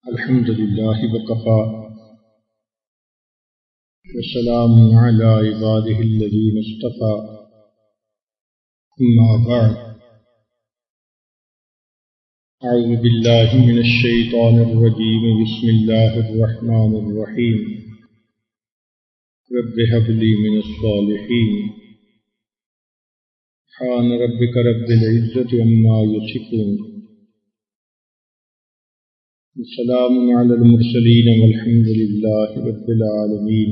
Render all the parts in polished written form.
الحمد لله وكفى وسلام على عباده الذين اصطفى أما بعد أعوذ بالله من الشيطان الرجيم بسم الله الرحمن الرحيم رب هب لي من الصالحين سبحان ربك رب العزة عما يصفون السلام على المرسلين والحمد لله رب العالمين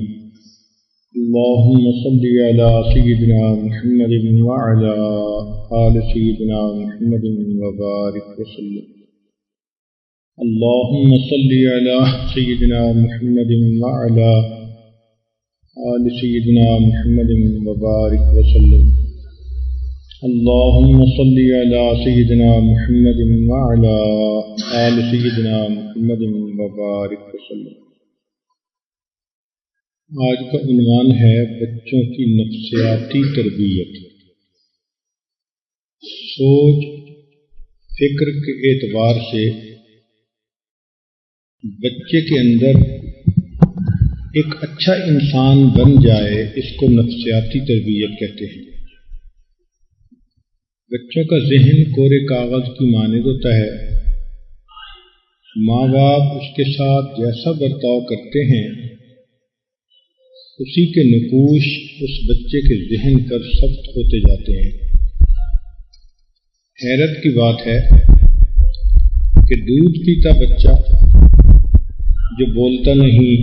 اللهم صل على سيدنا محمد وعلى آل سيدنا محمد وبارك وسلم اللهم صل على سيدنا محمد وعلى آل سيدنا محمد وبارك وسلم اللهم صل على سيدنا محمد وعلى آل سيدنا محمد وبارك وسلم۔ آج کا عنوان ہے بچوں کی نفسیاتی تربیت۔ سوچ فکر کے اعتبار سے بچے کے اندر ایک اچھا انسان بن جائے، اس کو نفسیاتی تربیت کہتے ہیں۔ بچوں کا ذہن کورے کاغذ کی مانند ہوتا ہے۔ ماں باپ اس کے ساتھ جیسا برتاؤ کرتے ہیں اسی کے نقوش اس بچے کے ذہن پر سخت ہوتے جاتے ہیں۔ حیرت کی بات ہے کہ دودھ پیتا بچہ جو بولتا نہیں،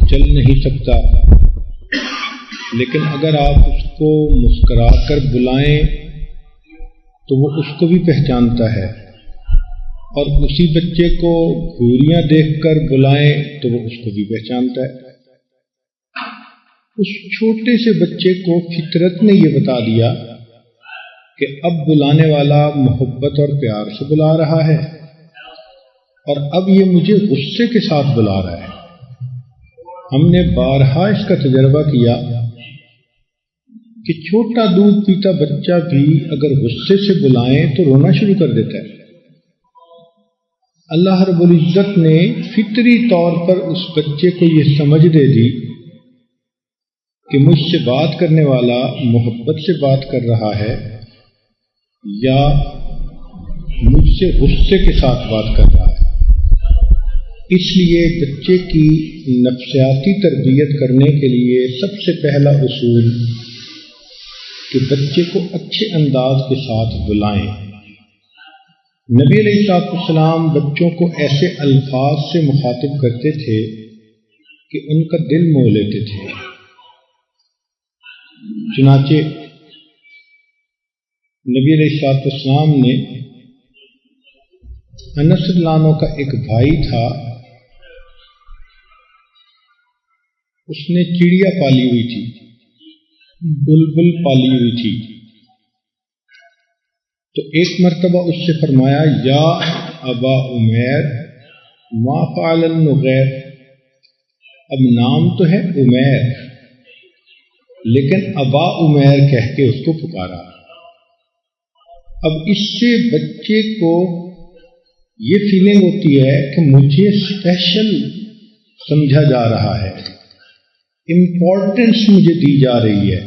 چل نہیں سکتا، لیکن اگر آپ اس کو مسکرا کر بلائیں تو وہ اس کو بھی پہچانتا ہے، اور اسی بچے کو گھوریاں دیکھ کر بلائیں تو وہ اس کو بھی پہچانتا ہے۔ اس چھوٹے سے بچے کو فطرت نے یہ بتا دیا کہ اب بلانے والا محبت اور پیار سے بلا رہا ہے، اور اب یہ مجھے غصے کے ساتھ بلا رہا ہے۔ ہم نے بارہا اس کا تجربہ کیا کہ چھوٹا دودھ پیتا بچہ بھی اگر غصے سے بلائیں تو رونا شروع کر دیتا ہے۔ اللہ رب العزت نے فطری طور پر اس بچے کو یہ سمجھ دے دی کہ مجھ سے بات کرنے والا محبت سے بات کر رہا ہے یا مجھ سے غصے کے ساتھ بات کر رہا ہے۔ اس لیے بچے کی نفسیاتی تربیت کرنے کے لیے سب سے پہلا اصول کہ بچے کو اچھے انداز کے ساتھ بلائیں۔ نبی علیہ السلام بچوں کو ایسے الفاظ سے مخاطب کرتے تھے کہ ان کا دل موہ لیتے تھے۔ چنانچہ نبی علیہ السلام نے انس رضی اللہ عنہ کا ایک بھائی تھا، اس نے چڑیا پالی ہوئی تھی، بلبل پالی ہوئی تھی، تو ایک مرتبہ اس سے فرمایا یا ابا عمیر ما فعل النغیر۔ اب نام تو ہے عمیر لیکن ابا عمیر کہہ کے اس کو پکارا۔ اب اس سے بچے کو یہ فیلنگ ہوتی ہے کہ مجھے اسپیشل سمجھا جا رہا ہے، امپورٹنس مجھے دی جا رہی ہے،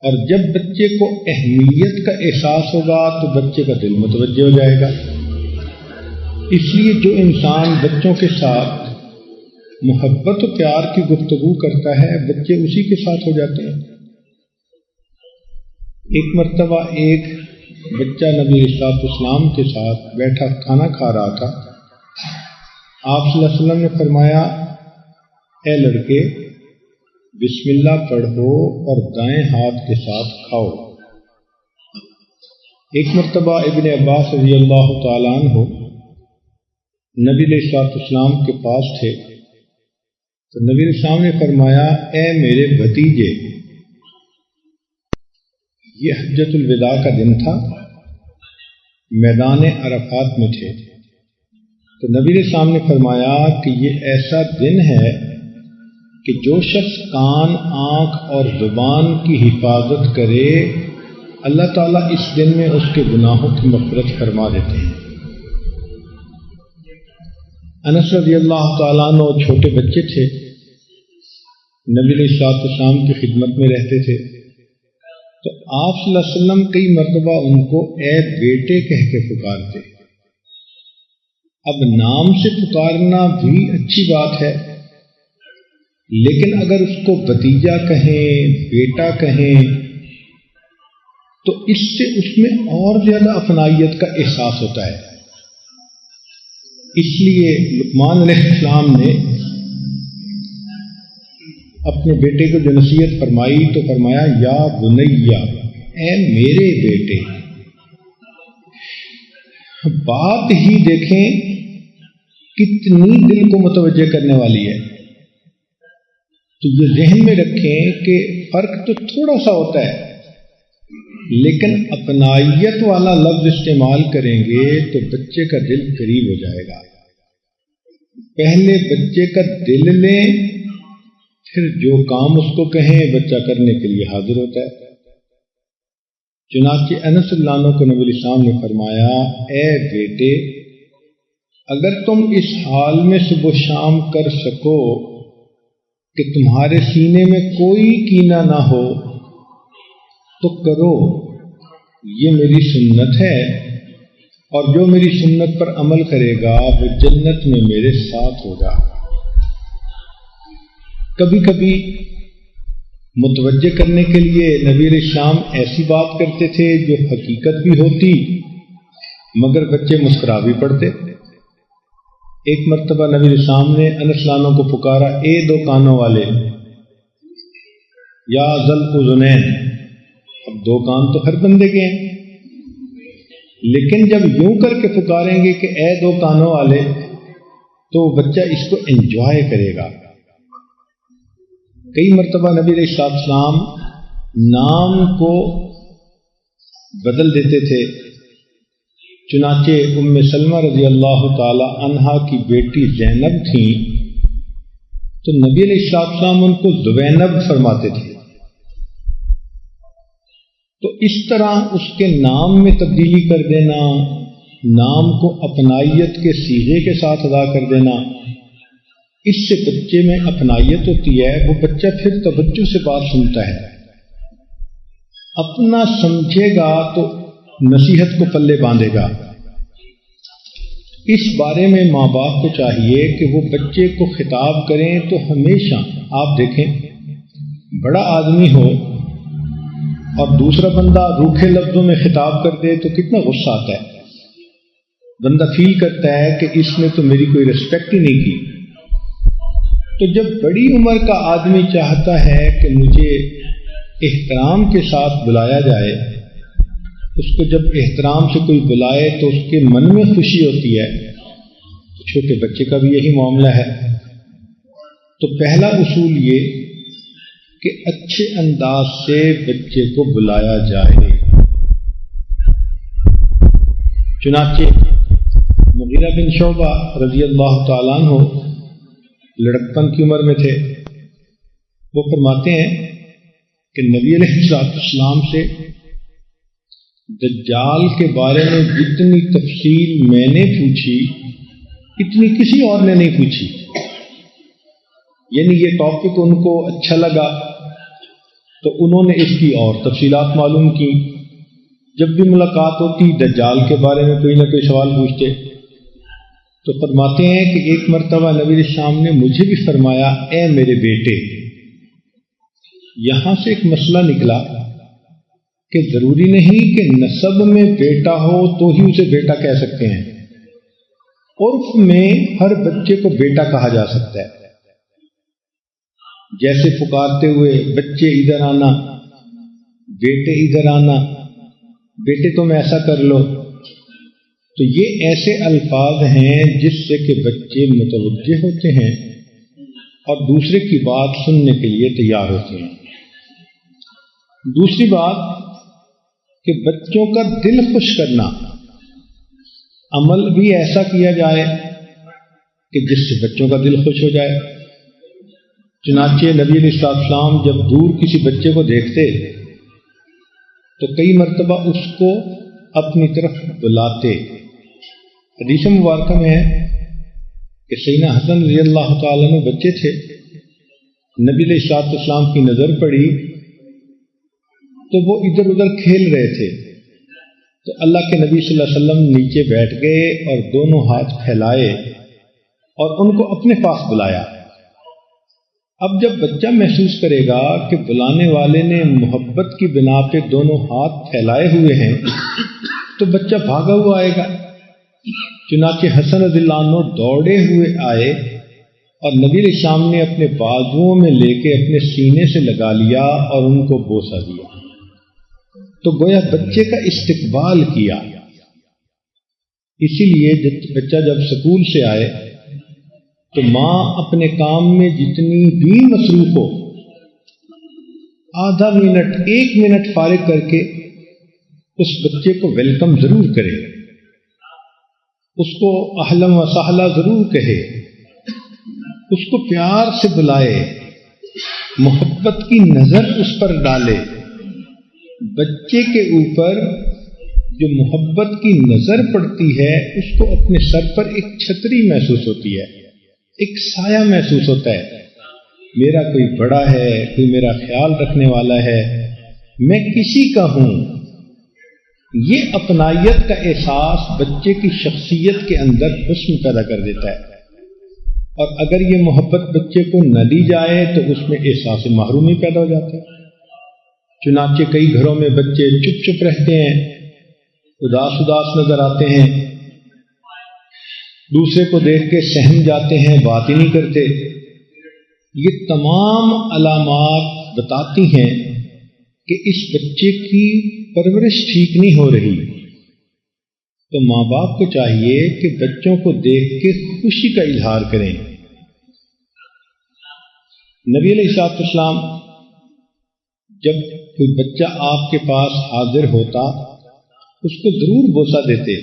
اور جب بچے کو اہمیت کا احساس ہوگا تو بچے کا دل متوجہ ہو جائے گا۔ اس لیے جو انسان بچوں کے ساتھ محبت و پیار کی گفتگو کرتا ہے بچے اسی کے ساتھ ہو جاتے ہیں۔ ایک مرتبہ ایک بچہ نبی علیہ السلام کے ساتھ بیٹھا کھانا کھا رہا تھا۔ آپ صلی اللہ علیہ وسلم نے فرمایا اے لڑکے بسم اللہ پڑھو اور دائیں ہاتھ کے ساتھ کھاؤ۔ ایک مرتبہ ابن عباس رضی اللہ تعالیٰ عنہ نبی علیہ السلام کے پاس تھے، تو نبی علیہ السلام نے فرمایا اے میرے بھتیجے، یہ حجۃ الوداع کا دن تھا، میدان عرفات میں تھے، تو نبی علیہ السلام نے فرمایا کہ یہ ایسا دن ہے کہ جو شخص کان، آنکھ اور زبان کی حفاظت کرے اللہ تعالیٰ اس دن میں اس کے گناہوں کی مغفرت فرما دیتے ہیں۔ انس رضی اللہ تعالیٰ عنہ چھوٹے بچے تھے، نبی علیہ الصلوۃ والسلام کی خدمت میں رہتے تھے، تو آپ صلی اللہ علیہ وسلم کئی مرتبہ ان کو اے بیٹے کہہ کے پکارتے۔ اب نام سے پکارنا بھی اچھی بات ہے، لیکن اگر اس کو بھتیجا کہیں، بیٹا کہیں، تو اس سے اس میں اور زیادہ اپنائیت کا احساس ہوتا ہے۔ اس لیے لقمان علیہ السلام نے اپنے بیٹے کو جو نصیحت فرمائی تو فرمایا یا بنیا، اے میرے بیٹے۔ بات ہی دیکھیں کتنی دل کو متوجہ کرنے والی ہے۔ تو یہ ذہن میں رکھیں کہ فرق تو تھوڑا سا ہوتا ہے، لیکن اپنائیت والا لفظ استعمال کریں گے تو بچے کا دل قریب ہو جائے گا۔ پہلے بچے کا دل لیں، پھر جو کام اس کو کہیں بچہ کرنے کے لیے حاضر ہوتا ہے۔ چنانچہ انس رضی اللہ عنہ کو نبی علیہ السلام نے فرمایا اے بیٹے، اگر تم اس حال میں صبح شام کر سکو کہ تمہارے سینے میں کوئی کینہ نہ ہو تو کرو، یہ میری سنت ہے، اور جو میری سنت پر عمل کرے گا وہ جنت میں میرے ساتھ ہوگا۔ کبھی کبھی متوجہ کرنے کے لیے نبی علیہ السلام ایسی بات کرتے تھے جو حقیقت بھی ہوتی مگر بچے مسکرا بھی پڑتے۔ ایک مرتبہ نبی علیہ السلام نے انس عنہ کو پکارا اے دو کانوں والے، یا ذل اذنین۔ اب دو کان تو ہر بندے کے ہیں، لیکن جب یوں کر کے پکاریں گے کہ اے دو کانوں والے تو بچہ اس کو انجوائے کرے گا۔ کئی مرتبہ نبی علیہ السلام نام کو بدل دیتے تھے، چنانچہ ام سلمہ رضی اللہ تعالی عنہا کی بیٹی زینب تھیں تو نبی علیہ السلام ان کو زوینب فرماتے تھے۔ تو اس طرح اس کے نام میں تبدیلی کر دینا، نام کو اپنائیت کے صیغے کے ساتھ ادا کر دینا، اس سے بچے میں اپنائیت ہوتی ہے۔ وہ بچہ پھر توجہ سے بات سنتا ہے، اپنا سمجھے گا تو نصیحت کو پلے باندھے گا۔ اس بارے میں ماں باپ کو چاہیے کہ وہ بچے کو خطاب کریں تو ہمیشہ آپ دیکھیں بڑا آدمی ہو اور دوسرا بندہ روکھے لفظوں میں خطاب کر دے تو کتنا غصہ آتا ہے، بندہ فیل کرتا ہے کہ اس نے تو میری کوئی ریسپیکٹ ہی نہیں کی۔ تو جب بڑی عمر کا آدمی چاہتا ہے کہ مجھے احترام کے ساتھ بلایا جائے، اس کو جب احترام سے کوئی بلائے تو اس کے من میں خوشی ہوتی ہے، تو چھوٹے بچے کا بھی یہی معاملہ ہے۔ تو پہلا اصول یہ کہ اچھے انداز سے بچے کو بلایا جائے۔ چنانچہ مغیرہ بن شعبہ رضی اللہ تعالیٰ عنہ لڑکپن کی عمر میں تھے، وہ فرماتے ہیں کہ نبی علیہ السلام سے دجال کے بارے میں جتنی تفصیل میں نے پوچھی اتنی کسی اور نے نہیں پوچھی، یعنی یہ ٹاپک ان کو اچھا لگا تو انہوں نے اس کی اور تفصیلات معلوم کی۔ جب بھی ملاقات ہوتی دجال کے بارے میں کوئی نہ کوئی سوال پوچھتے، تو فرماتے ہیں کہ ایک مرتبہ نبی علیہ السلام نے مجھے بھی فرمایا اے میرے بیٹے۔ یہاں سے ایک مسئلہ نکلا کہ ضروری نہیں کہ نسب میں بیٹا ہو تو ہی اسے بیٹا کہہ سکتے ہیں، عرف میں ہر بچے کو بیٹا کہا جا سکتا ہے۔ جیسے پکارتے ہوئے بچے ادھر آنا، بیٹے ادھر آنا، بیٹے تم ایسا کر لو، تو یہ ایسے الفاظ ہیں جس سے کہ بچے متوجہ ہوتے ہیں اور دوسرے کی بات سننے کے لیے تیار ہوتے ہیں۔ دوسری بات کہ بچوں کا دل خوش کرنا، عمل بھی ایسا کیا جائے کہ جس سے بچوں کا دل خوش ہو جائے۔ چنانچہ نبی علیہ السلام جب دور کسی بچے کو دیکھتے تو کئی مرتبہ اس کو اپنی طرف بلاتے۔ حدیث مبارکہ میں ہے کہ سیدنا حسن رضی اللہ تعالیٰ عنہ بچے تھے، نبی علیہ السلام کی نظر پڑی تو وہ ادھر ادھر کھیل رہے تھے، تو اللہ کے نبی صلی اللہ علیہ وسلم نیچے بیٹھ گئے اور دونوں ہاتھ پھیلائے اور ان کو اپنے پاس بلایا۔ اب جب بچہ محسوس کرے گا کہ بلانے والے نے محبت کی بنا پہ دونوں ہاتھ پھیلائے ہوئے ہیں تو بچہ بھاگا ہوا آئے گا۔ چنانچہ حسن رضی اللہ عنہ دوڑے ہوئے آئے اور نبی علیہ السلام نے اپنے بازوؤں میں لے کے اپنے سینے سے لگا لیا اور ان کو بوسہ دیا، تو گویا بچے کا استقبال کیا۔ اسی لیے بچہ جب اسکول سے آئے تو ماں اپنے کام میں جتنی بھی مصروف ہو، آدھا منٹ 1 منٹ فارغ کر کے اس بچے کو ویلکم ضرور کرے، اس کو اہلا و سہلا ضرور کہے، اس کو پیار سے بلائے، محبت کی نظر اس پر ڈالے۔ بچے کے اوپر جو محبت کی نظر پڑتی ہے اس کو اپنے سر پر ایک چھتری محسوس ہوتی ہے، ایک سایہ محسوس ہوتا ہے، میرا کوئی بڑا ہے، کوئی میرا خیال رکھنے والا ہے، میں کسی کا ہوں۔ یہ اپنائیت کا احساس بچے کی شخصیت کے اندر حسن پیدا کر دیتا ہے، اور اگر یہ محبت بچے کو نہ دی جائے تو اس میں احساس محرومی پیدا ہو جاتا ہے۔ چنانچہ کئی گھروں میں بچے چپ چپ رہتے ہیں، اداس اداس نظر آتے ہیں، دوسرے کو دیکھ کے سہم جاتے ہیں، بات ہی نہیں کرتے۔ یہ تمام علامات بتاتی ہیں کہ اس بچے کی پرورش ٹھیک نہیں ہو رہی۔ تو ماں باپ کو چاہیے کہ بچوں کو دیکھ کے خوشی کا اظہار کریں۔ نبی علیہ السلام جب کوئی بچہ آپ کے پاس حاضر ہوتا اس کو ضرور بوسہ دیتے۔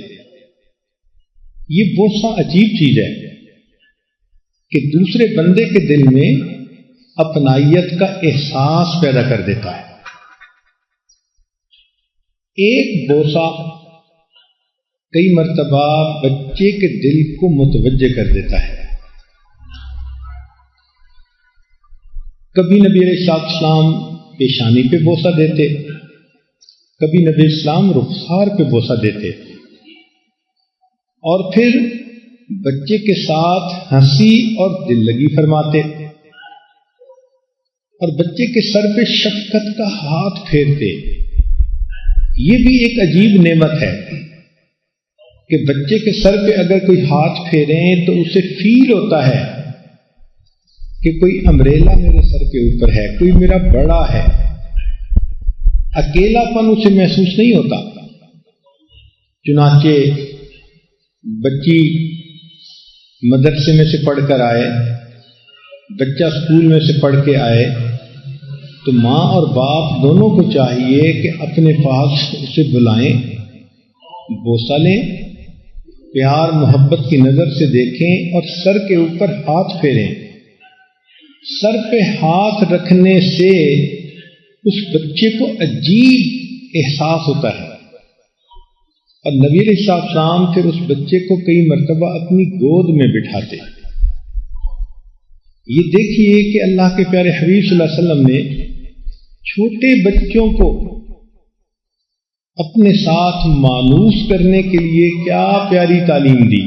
یہ بوسہ عجیب چیز ہے کہ دوسرے بندے کے دل میں اپنائیت کا احساس پیدا کر دیتا ہے۔ ایک بوسہ کئی مرتبہ بچے کے دل کو متوجہ کر دیتا ہے۔ کبھی نبی علیہ السلام پیشانی پہ بوسہ دیتے، کبھی نبی اسلام رخسار پہ بوسہ دیتے، اور پھر بچے کے ساتھ ہنسی اور دل لگی فرماتے، اور بچے کے سر پہ شفقت کا ہاتھ پھیرتے۔ یہ بھی ایک عجیب نعمت ہے کہ بچے کے سر پہ اگر کوئی ہاتھ پھیریں تو اسے فیل ہوتا ہے کہ کوئی امبریلا میرے سر کے اوپر ہے، کوئی میرا بڑا ہے۔ اکیلا پن اسے محسوس نہیں ہوتا۔ چنانچہ بچی مدرسے میں سے پڑھ کر آئے، بچہ اسکول میں سے پڑھ کے آئے، تو ماں اور باپ دونوں کو چاہیے کہ اپنے پاس اسے بلائیں، بوسہ لیں، پیار محبت کی نظر سے دیکھیں اور سر کے اوپر ہاتھ پھیریں۔ سر پہ ہاتھ رکھنے سے اس بچے کو عجیب احساس ہوتا ہے، اور نبی علیہ السلام پھر اس بچے کو کئی مرتبہ اپنی گود میں بٹھاتے۔ یہ دیکھیے کہ اللہ کے پیارے حبیب صلی اللہ علیہ وسلم نے چھوٹے بچوں کو اپنے ساتھ مانوس کرنے کے لیے کیا پیاری تعلیم دی۔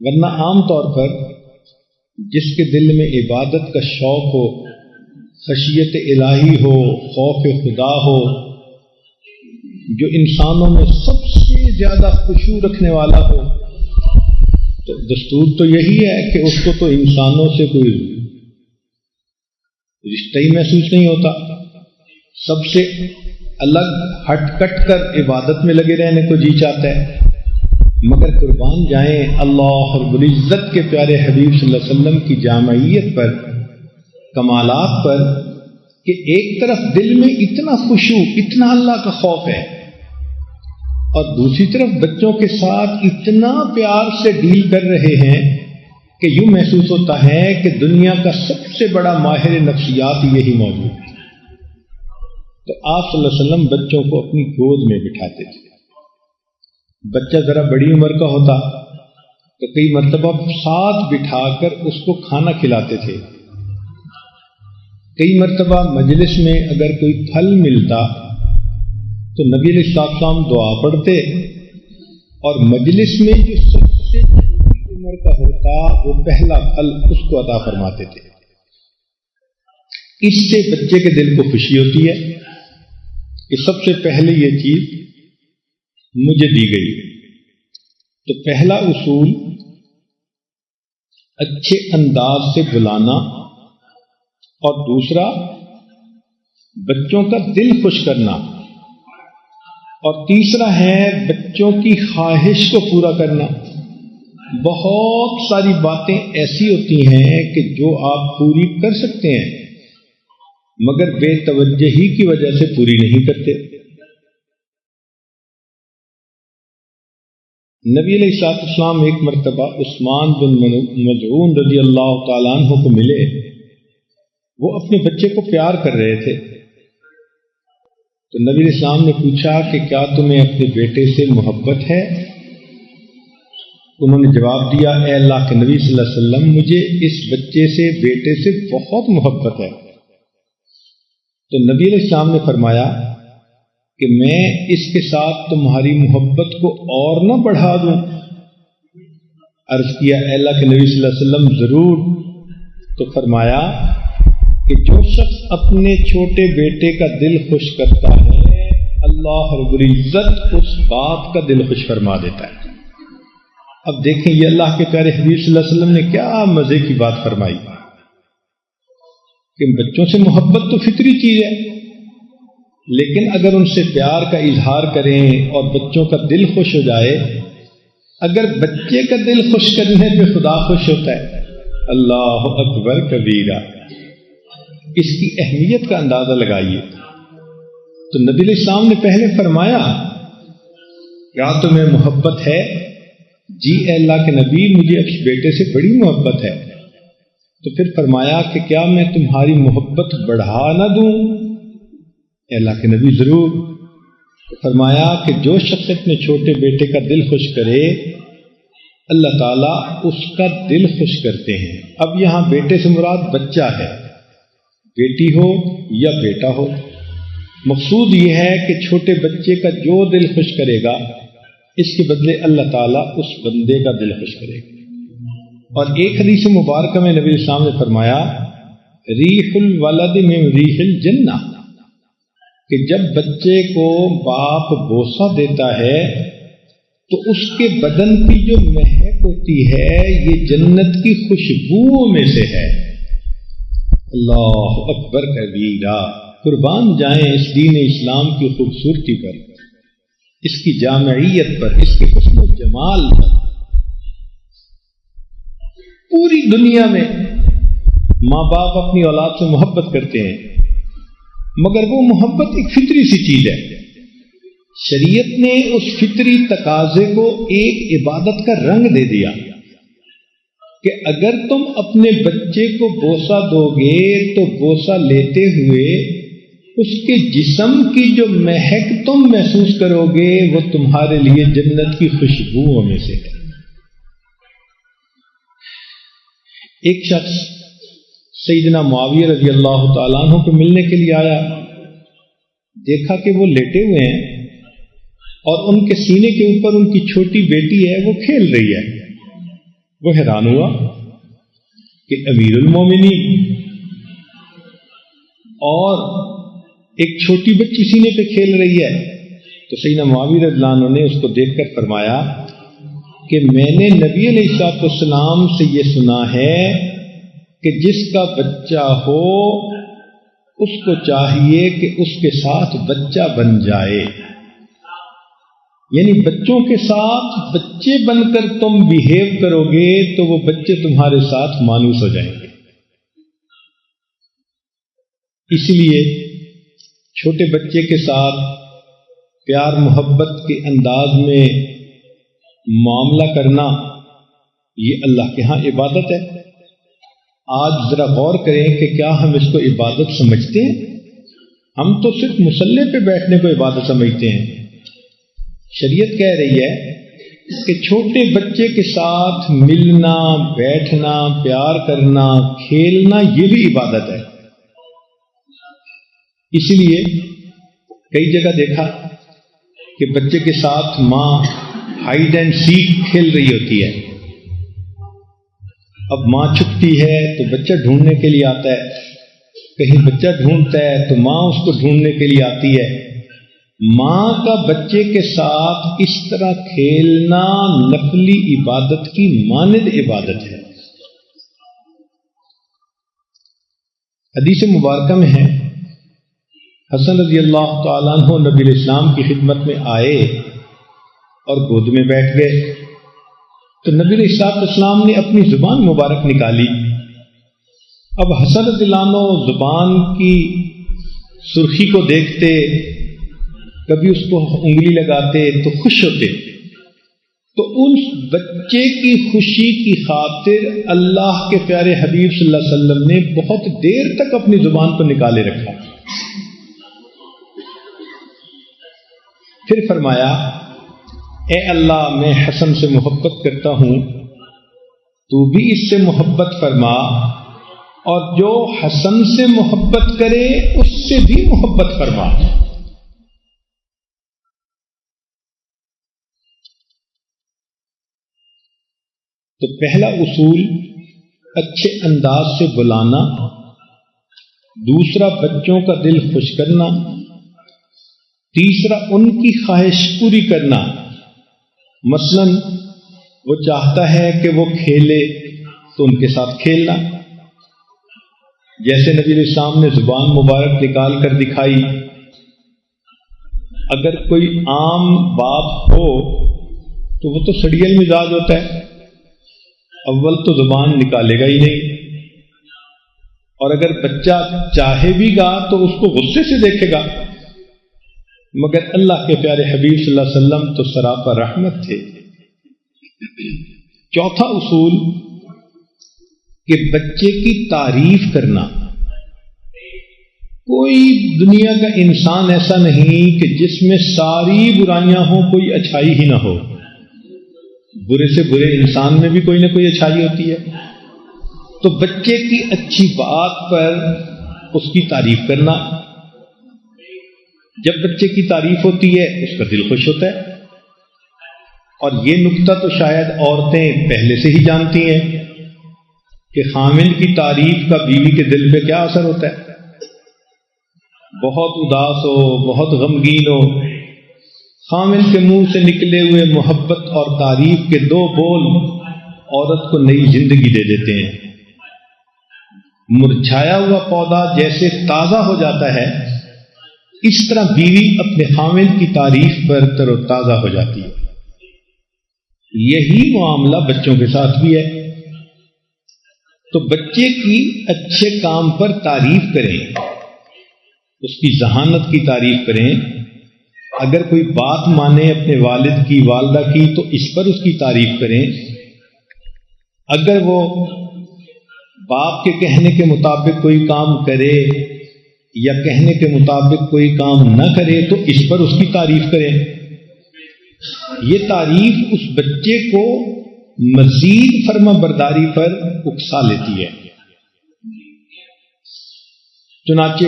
ورنہ عام طور پر جس کے دل میں عبادت کا شوق ہو، خشیت الہی ہو، خوف خدا ہو، جو انسانوں میں سب سے زیادہ خشوع رکھنے والا ہو، تو دستور تو یہی ہے کہ اس کو تو انسانوں سے کوئی رشتہ ہی محسوس نہیں ہوتا، سب سے الگ ہٹ کٹ کر عبادت میں لگے رہنے کو جی چاہتا ہے۔ مگر قربان جائیں اللہ رب العزت کے پیارے حبیب صلی اللہ علیہ وسلم کی جامعیت پر، کمالات پر، کہ ایک طرف دل میں اتنا خشوع، اتنا اللہ کا خوف ہے، اور دوسری طرف بچوں کے ساتھ اتنا پیار سے ڈیل کر رہے ہیں کہ یوں محسوس ہوتا ہے کہ دنیا کا سب سے بڑا ماہر نفسیات یہی موجود ہے۔ تو آپ صلی اللہ علیہ وسلم بچوں کو اپنی گود میں بٹھاتے تھے۔ بچہ ذرا بڑی عمر کا ہوتا تو کئی مرتبہ ساتھ بٹھا کر اس کو کھانا کھلاتے تھے. کئی مرتبہ مجلس میں اگر کوئی پھل ملتا تو نبی علیہ السلام دعا پڑھتے اور مجلس میں جو سب سے چھوٹی عمر کا ہوتا وہ پہلا پھل اس کو عطا فرماتے تھے. اس سے بچے کے دل کو خوشی ہوتی ہے کہ سب سے پہلے یہ چیز مجھے دی گئی. تو پہلا اصول اچھے انداز سے بلانا، اور دوسرا بچوں کا دل خوش کرنا، اور تیسرا ہے بچوں کی خواہش کو پورا کرنا. بہت ساری باتیں ایسی ہوتی ہیں کہ جو آپ پوری کر سکتے ہیں مگر بے توجہی کی وجہ سے پوری نہیں کرتے. نبی علیہ السلام ایک مرتبہ عثمان بن مظعون رضی اللہ تعالیٰ عنہ کو ملے. وہ اپنے بچے کو پیار کر رہے تھے. تو نبی علیہ السلام نے پوچھا کہ کیا تمہیں اپنے بیٹے سے محبت ہے؟ انہوں نے جواب دیا، اے اللہ کے نبی صلی اللہ علیہ وسلم، مجھے اس بچے سے، بیٹے سے بہت محبت ہے. تو نبی علیہ السلام نے فرمایا کہ میں اس کے ساتھ تمہاری محبت کو اور نہ بڑھا دوں؟ عرض کیا، اے اللہ کے نبی صلی اللہ علیہ وسلم ضرور. تو فرمایا کہ جو شخص اپنے چھوٹے بیٹے کا دل خوش کرتا ہے اللہ رب العزت اس باپ کا دل خوش فرما دیتا ہے. اب دیکھیں یہ اللہ کے پیارے حبیب صلی اللہ علیہ وسلم نے کیا مزے کی بات فرمائی کہ بچوں سے محبت تو فطری چیز ہے، لیکن اگر ان سے پیار کا اظہار کریں اور بچوں کا دل خوش ہو جائے، اگر بچے کا دل خوش کرنے پہ خدا خوش ہوتا ہے، اللہ اکبر کبیرہ. اس کی اہمیت کا اندازہ لگائیے. تو نبی علیہ السلام نے پہلے فرمایا کیا تمہیں محبت ہے؟ جی اے اللہ کے نبی مجھے اپنے بیٹے سے بڑی محبت ہے. تو پھر فرمایا کہ کیا میں تمہاری محبت بڑھا نہ دوں؟ اے اللہ کے نبی ضرور. تو فرمایا کہ جو شخص اپنے چھوٹے بیٹے کا دل خوش کرے اللہ تعالیٰ اس کا دل خوش کرتے ہیں. اب یہاں بیٹے سے مراد بچہ ہے، بیٹی ہو یا بیٹا ہو. مقصود یہ ہے کہ چھوٹے بچے کا جو دل خوش کرے گا اس کے بدلے اللہ تعالیٰ اس بندے کا دل خوش کرے گا. اور ایک حدیث مبارکہ میں نبی السلام نے فرمایا ریح الولد من ریح الجنہ، کہ جب بچے کو باپ بوسہ دیتا ہے تو اس کے بدن کی جو مہک ہوتی ہے یہ جنت کی خوشبوؤں میں سے ہے. اللہ اکبر کبیرہ. قربان جائیں اس دین اسلام کی خوبصورتی پر، اس کی جامعیت پر، اس کے حسن و جمال پر. پوری دنیا میں ماں باپ اپنی اولاد سے محبت کرتے ہیں مگر وہ محبت ایک فطری سی چیز ہے. شریعت نے اس فطری تقاضے کو ایک عبادت کا رنگ دے دیا کہ اگر تم اپنے بچے کو بوسہ دو گے تو بوسہ لیتے ہوئے اس کے جسم کی جو مہک تم محسوس کرو گے وہ تمہارے لیے جنت کی خوشبوؤں میں سے ہے. ایک شخص سیدنا معاویہ رضی اللہ تعالیٰ عنہ کو ملنے کے لیے آیا. دیکھا کہ وہ لیٹے ہوئے ہیں اور ان کے سینے کے اوپر ان کی چھوٹی بیٹی ہے وہ کھیل رہی ہے. وہ حیران ہوا کہ امیر المومنین اور ایک چھوٹی بچی سینے پہ کھیل رہی ہے. تو سیدنا معاویہ رضی اللہ عنہ نے اس کو دیکھ کر فرمایا کہ میں نے نبی علیہ السلام سے یہ سنا ہے کہ جس کا بچہ ہو اس کو چاہیے کہ اس کے ساتھ بچہ بن جائے. یعنی بچوں کے ساتھ بچے بن کر تم بیہیو کرو گے تو وہ بچے تمہارے ساتھ مانوس ہو جائیں گے. اس لیے چھوٹے بچے کے ساتھ پیار محبت کے انداز میں معاملہ کرنا یہ اللہ کے ہاں عبادت ہے. آج ذرا غور کریں کہ کیا ہم اس کو عبادت سمجھتے ہیں؟ ہم تو صرف مصلی پہ بیٹھنے کو عبادت سمجھتے ہیں. شریعت کہہ رہی ہے کہ چھوٹے بچے کے ساتھ ملنا، بیٹھنا، پیار کرنا، کھیلنا یہ بھی عبادت ہے. اسی لیے کئی جگہ دیکھا کہ بچے کے ساتھ ماں ہائیڈ اینڈ سیک کھیل رہی ہوتی ہے. اب ماں چھپتی ہے تو بچہ ڈھونڈنے کے لیے آتا ہے، کہیں بچہ ڈھونڈتا ہے تو ماں اس کو ڈھونڈنے کے لیے آتی ہے. ماں کا بچے کے ساتھ اس طرح کھیلنا نفلی عبادت کی مانند عبادت ہے. حدیث مبارکہ میں ہے، حسن رضی اللہ تعالیٰ عنہ نبی علیہ السلام کی خدمت میں آئے اور گود میں بیٹھ گئے تو نبی علیہ السلام نے اپنی زبان مبارک نکالی. اب حسن رضی اللہ عنہ زبان کی سرخی کو دیکھتے، کبھی اس کو انگلی لگاتے تو خوش ہوتے. تو ان بچے کی خوشی کی خاطر اللہ کے پیارے حبیب صلی اللہ علیہ وسلم نے بہت دیر تک اپنی زبان کو نکالے رکھا. پھر فرمایا، اے اللہ میں حسن سے محبت کرتا ہوں، تو بھی اس سے محبت فرما، اور جو حسن سے محبت کرے اس سے بھی محبت فرما. تو پہلا اصول اچھے انداز سے بلانا، دوسرا بچوں کا دل خوش کرنا، تیسرا ان کی خواہش پوری کرنا. مثلا وہ چاہتا ہے کہ وہ کھیلے تو ان کے ساتھ کھیلنا. جیسے نبی علیہ السلام نے زبان مبارک نکال کر دکھائی. اگر کوئی عام باپ ہو تو وہ تو سڑیل مزاج ہوتا ہے، اول تو زبان نکالے گا ہی نہیں، اور اگر بچہ چاہے بھی گا تو اس کو غصے سے دیکھے گا. مگر اللہ کے پیارے حبیب صلی اللہ علیہ وسلم تو سراپا رحمت تھے. چوتھا اصول کہ بچے کی تعریف کرنا. کوئی دنیا کا انسان ایسا نہیں کہ جس میں ساری برائیاں ہوں، کوئی اچھائی ہی نہ ہو. برے سے برے انسان میں بھی کوئی نہ کوئی اچھائی ہوتی ہے. تو بچے کی اچھی بات پر اس کی تعریف کرنا. جب بچے کی تعریف ہوتی ہے اس کا دل خوش ہوتا ہے. اور یہ نکتہ تو شاید عورتیں پہلے سے ہی جانتی ہیں کہ خامند کی تعریف کا بیوی کے دل پہ کیا اثر ہوتا ہے. بہت اداس ہو، بہت غمگین ہو، خامند کے منہ سے نکلے ہوئے محبت اور تعریف کے دو بول عورت کو نئی زندگی دے دیتے ہیں. مرجھایا ہوا پودا جیسے تازہ ہو جاتا ہے، اس طرح بیوی اپنے خامند کی تعریف پر تر و تازہ ہو جاتی ہے. یہی معاملہ بچوں کے ساتھ بھی ہے. تو بچے کی اچھے کام پر تعریف کریں، اس کی ذہانت کی تعریف کریں. اگر کوئی بات مانے اپنے والد کی، والدہ کی، تو اس پر اس کی تعریف کریں. اگر وہ باپ کے کہنے کے مطابق کوئی کام کرے یا کہنے کے مطابق کوئی کام نہ کرے تو اس پر اس کی تعریف کریں. یہ تعریف اس بچے کو مزید فرما برداری پر اکسا لیتی ہے. چنانچہ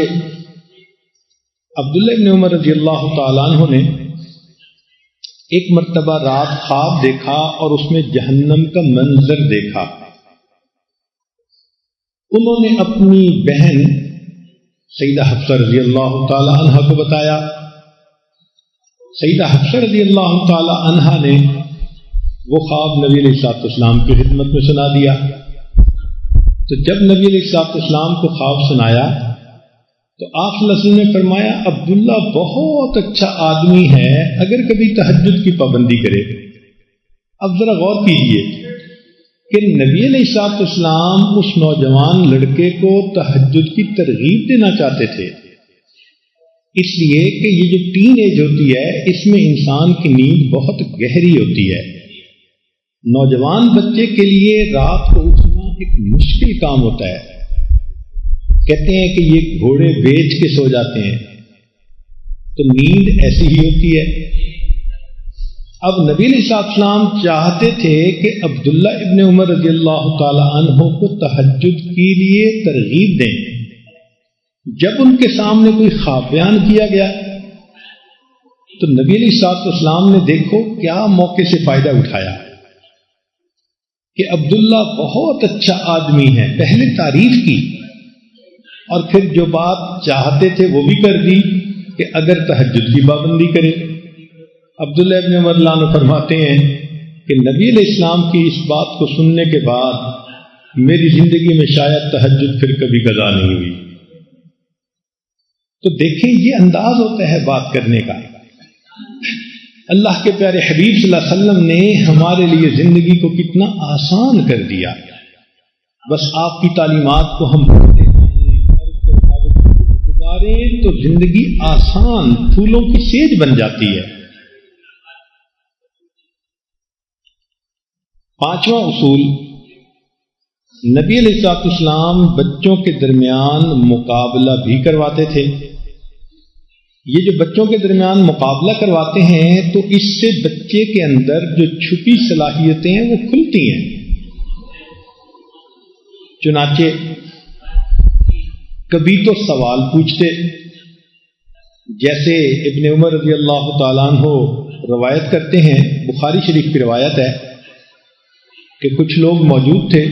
عبداللہ ابن عمر رضی اللہ تعالیٰ عنہ نے ایک مرتبہ رات خواب دیکھا اور اس میں جہنم کا منظر دیکھا. انہوں نے اپنی بہن سیدہ حفصہ رضی اللہ تعالی عنہا کو بتایا. سیدہ حفصہ رضی اللہ تعالی عنہا نے وہ خواب نبی علیہ السلام کی خدمت میں سنا دیا. تو جب نبی علیہ السلام کو خواب سنایا تو آپ صلی اللہ علیہ وسلم نے فرمایا، عبداللہ بہت اچھا آدمی ہے اگر کبھی تہجد کی پابندی کرے. اب ذرا غور کیجئے کہ نبی علیہ السلام اس نوجوان لڑکے کو تہجد کی ترغیب دینا چاہتے تھے، اس لیے کہ یہ جو ٹین ایج ہوتی ہے اس میں انسان کی نیند بہت گہری ہوتی ہے. نوجوان بچے کے لیے رات کو اٹھنا ایک مشکل کام ہوتا ہے. کہتے ہیں کہ یہ گھوڑے بیچ کے سو جاتے ہیں، تو نیند ایسی ہی ہوتی ہے. اب نبی علیہ السلام چاہتے تھے کہ عبداللہ ابن عمر رضی اللہ تعالی عنہ کو تہجد کے لیے ترغیب دیں. جب ان کے سامنے کوئی خواب بیان کیا گیا تو نبی علیہ السلام نے دیکھو کیا موقع سے فائدہ اٹھایا کہ عبداللہ بہت اچھا آدمی ہے، پہلے تعریف کی اور پھر جو بات چاہتے تھے وہ بھی کر دی کہ اگر تہجد کی پابندی کرے. عبداللہ ابن عمر رضی اللہ عنہ فرماتے ہیں کہ نبی علیہ السلام کی اس بات کو سننے کے بعد میری زندگی میں شاید تہجد پھر کبھی قضا نہیں ہوئی. تو دیکھیں یہ انداز ہوتا ہے بات کرنے کا. اللہ کے پیارے حبیب صلی اللہ علیہ وسلم نے ہمارے لیے زندگی کو کتنا آسان کر دیا. بس آپ کی تعلیمات کو ہم پڑھتے گزاریں تو زندگی آسان پھولوں کی سیج بن جاتی ہے. پانچواں اصول، نبی علیہ السلام بچوں کے درمیان مقابلہ بھی کرواتے تھے. یہ جو بچوں کے درمیان مقابلہ کرواتے ہیں تو اس سے بچے کے اندر جو چھپی صلاحیتیں ہیں وہ کھلتی ہیں. چنانچہ کبھی تو سوال پوچھتے، جیسے ابن عمر رضی اللہ تعالیٰ عنہ روایت کرتے ہیں، بخاری شریف کی روایت ہے کہ کچھ لوگ موجود تھے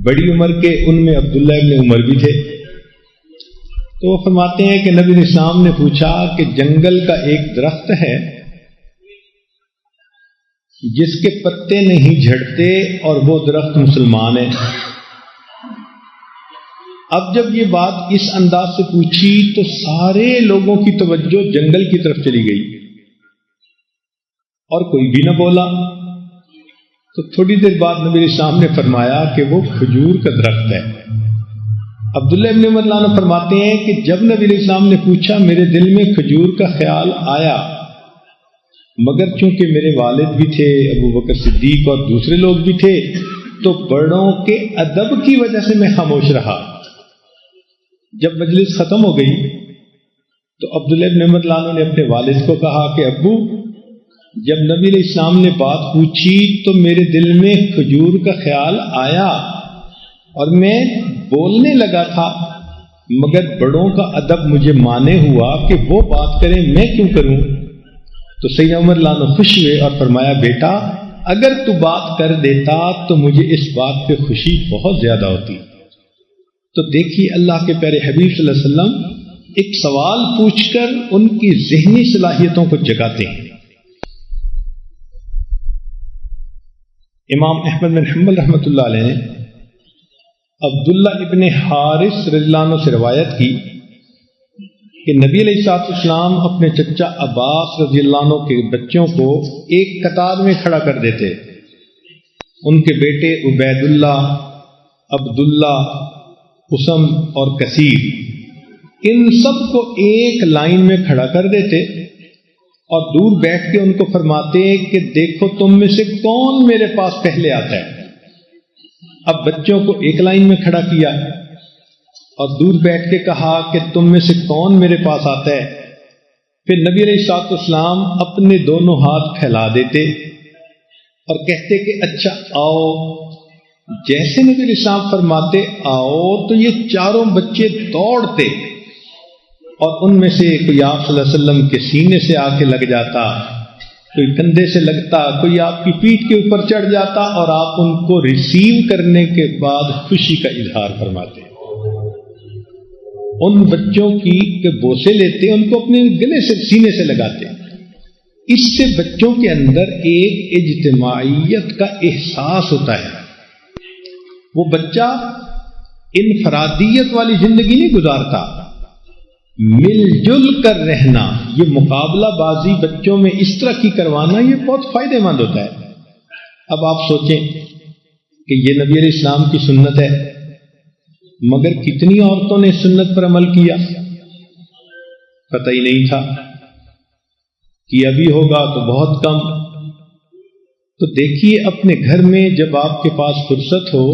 بڑی عمر کے، ان میں عبداللہ ابن عمر بھی تھے. تو وہ فرماتے ہیں کہ نبی علیہ السلام نے پوچھا کہ جنگل کا ایک درخت ہے جس کے پتے نہیں جھڑتے اور وہ درخت مسلمان ہے. اب جب یہ بات اس انداز سے پوچھی تو سارے لوگوں کی توجہ جنگل کی طرف چلی گئی اور کوئی بھی نہ بولا. تو تھوڑی دیر بعد نبی علیہ السلام نے فرمایا کہ وہ کھجور کا درخت ہے. عبداللہ ابن عمر رضی اللہ عنہ فرماتے ہیں کہ جب نبی علیہ السلام نے پوچھا میرے دل میں کھجور کا خیال آیا، مگر چونکہ میرے والد بھی تھے، ابو بکر صدیق اور دوسرے لوگ بھی تھے، تو بڑوں کے ادب کی وجہ سے میں خاموش رہا. جب مجلس ختم ہو گئی تو عبداللہ ابن عمر رضی اللہ عنہ نے اپنے والد کو کہا کہ ابو، جب نبی علیہ السلام نے بات پوچھی تو میرے دل میں کھجور کا خیال آیا اور میں بولنے لگا تھا، مگر بڑوں کا ادب مجھے مانے ہوا کہ وہ بات کریں، میں کیوں کروں؟ تو سیدنا عمر رضی اللہ عنہ خوش ہوئے اور فرمایا بیٹا اگر تو بات کر دیتا تو مجھے اس بات پہ خوشی بہت زیادہ ہوتی. تو دیکھیے اللہ کے پیارے حبیب صلی اللہ علیہ وسلم ایک سوال پوچھ کر ان کی ذہنی صلاحیتوں کو جگاتے ہیں. امام احمد بن حنبل رحمۃ اللہ علیہ نے عبداللہ ابن حارث رضی اللہ عنہ سے روایت کی کہ نبی علیہ السلام اپنے چچا عباس رضی اللہ عنہ کے بچوں کو ایک قطار میں کھڑا کر دیتے. ان کے بیٹے عبید اللہ، عبداللہ، قسم اور کثیر، ان سب کو ایک لائن میں کھڑا کر دیتے اور دور بیٹھ کے ان کو فرماتے کہ دیکھو تم میں سے کون میرے پاس پہلے آتا ہے. اب بچوں کو ایک لائن میں کھڑا کیا اور دور بیٹھ کے کہا کہ تم میں سے کون میرے پاس آتا ہے. پھر نبی علیہ السلام اپنے دونوں ہاتھ پھیلا دیتے اور کہتے کہ اچھا آؤ. جیسے نبی علیہ السلام فرماتے آؤ تو یہ چاروں بچے دوڑتے اور ان میں سے کوئی آپ صلی اللہ علیہ وسلم کے سینے سے آ کے لگ جاتا، کوئی کندھے سے لگتا، کوئی آپ کی پیٹھ کے اوپر چڑھ جاتا اور آپ ان کو ریسیو کرنے کے بعد خوشی کا اظہار فرماتے. ان بچوں کی کہ بوسے لیتے، ان کو اپنے گلے سے سینے سے لگاتے. اس سے بچوں کے اندر ایک اجتماعیت کا احساس ہوتا ہے. وہ بچہ انفرادیت والی زندگی نہیں گزارتا، مل جل کر رہنا. یہ مقابلہ بازی بچوں میں اس طرح کی کروانا یہ بہت فائدہ مند ہوتا ہے. اب آپ سوچیں کہ یہ نبی علیہ السلام کی سنت ہے، مگر کتنی عورتوں نے سنت پر عمل کیا؟ پتہ ہی نہیں تھا. کیا بھی ہوگا تو بہت کم. تو دیکھیے اپنے گھر میں جب آپ کے پاس فرصت ہو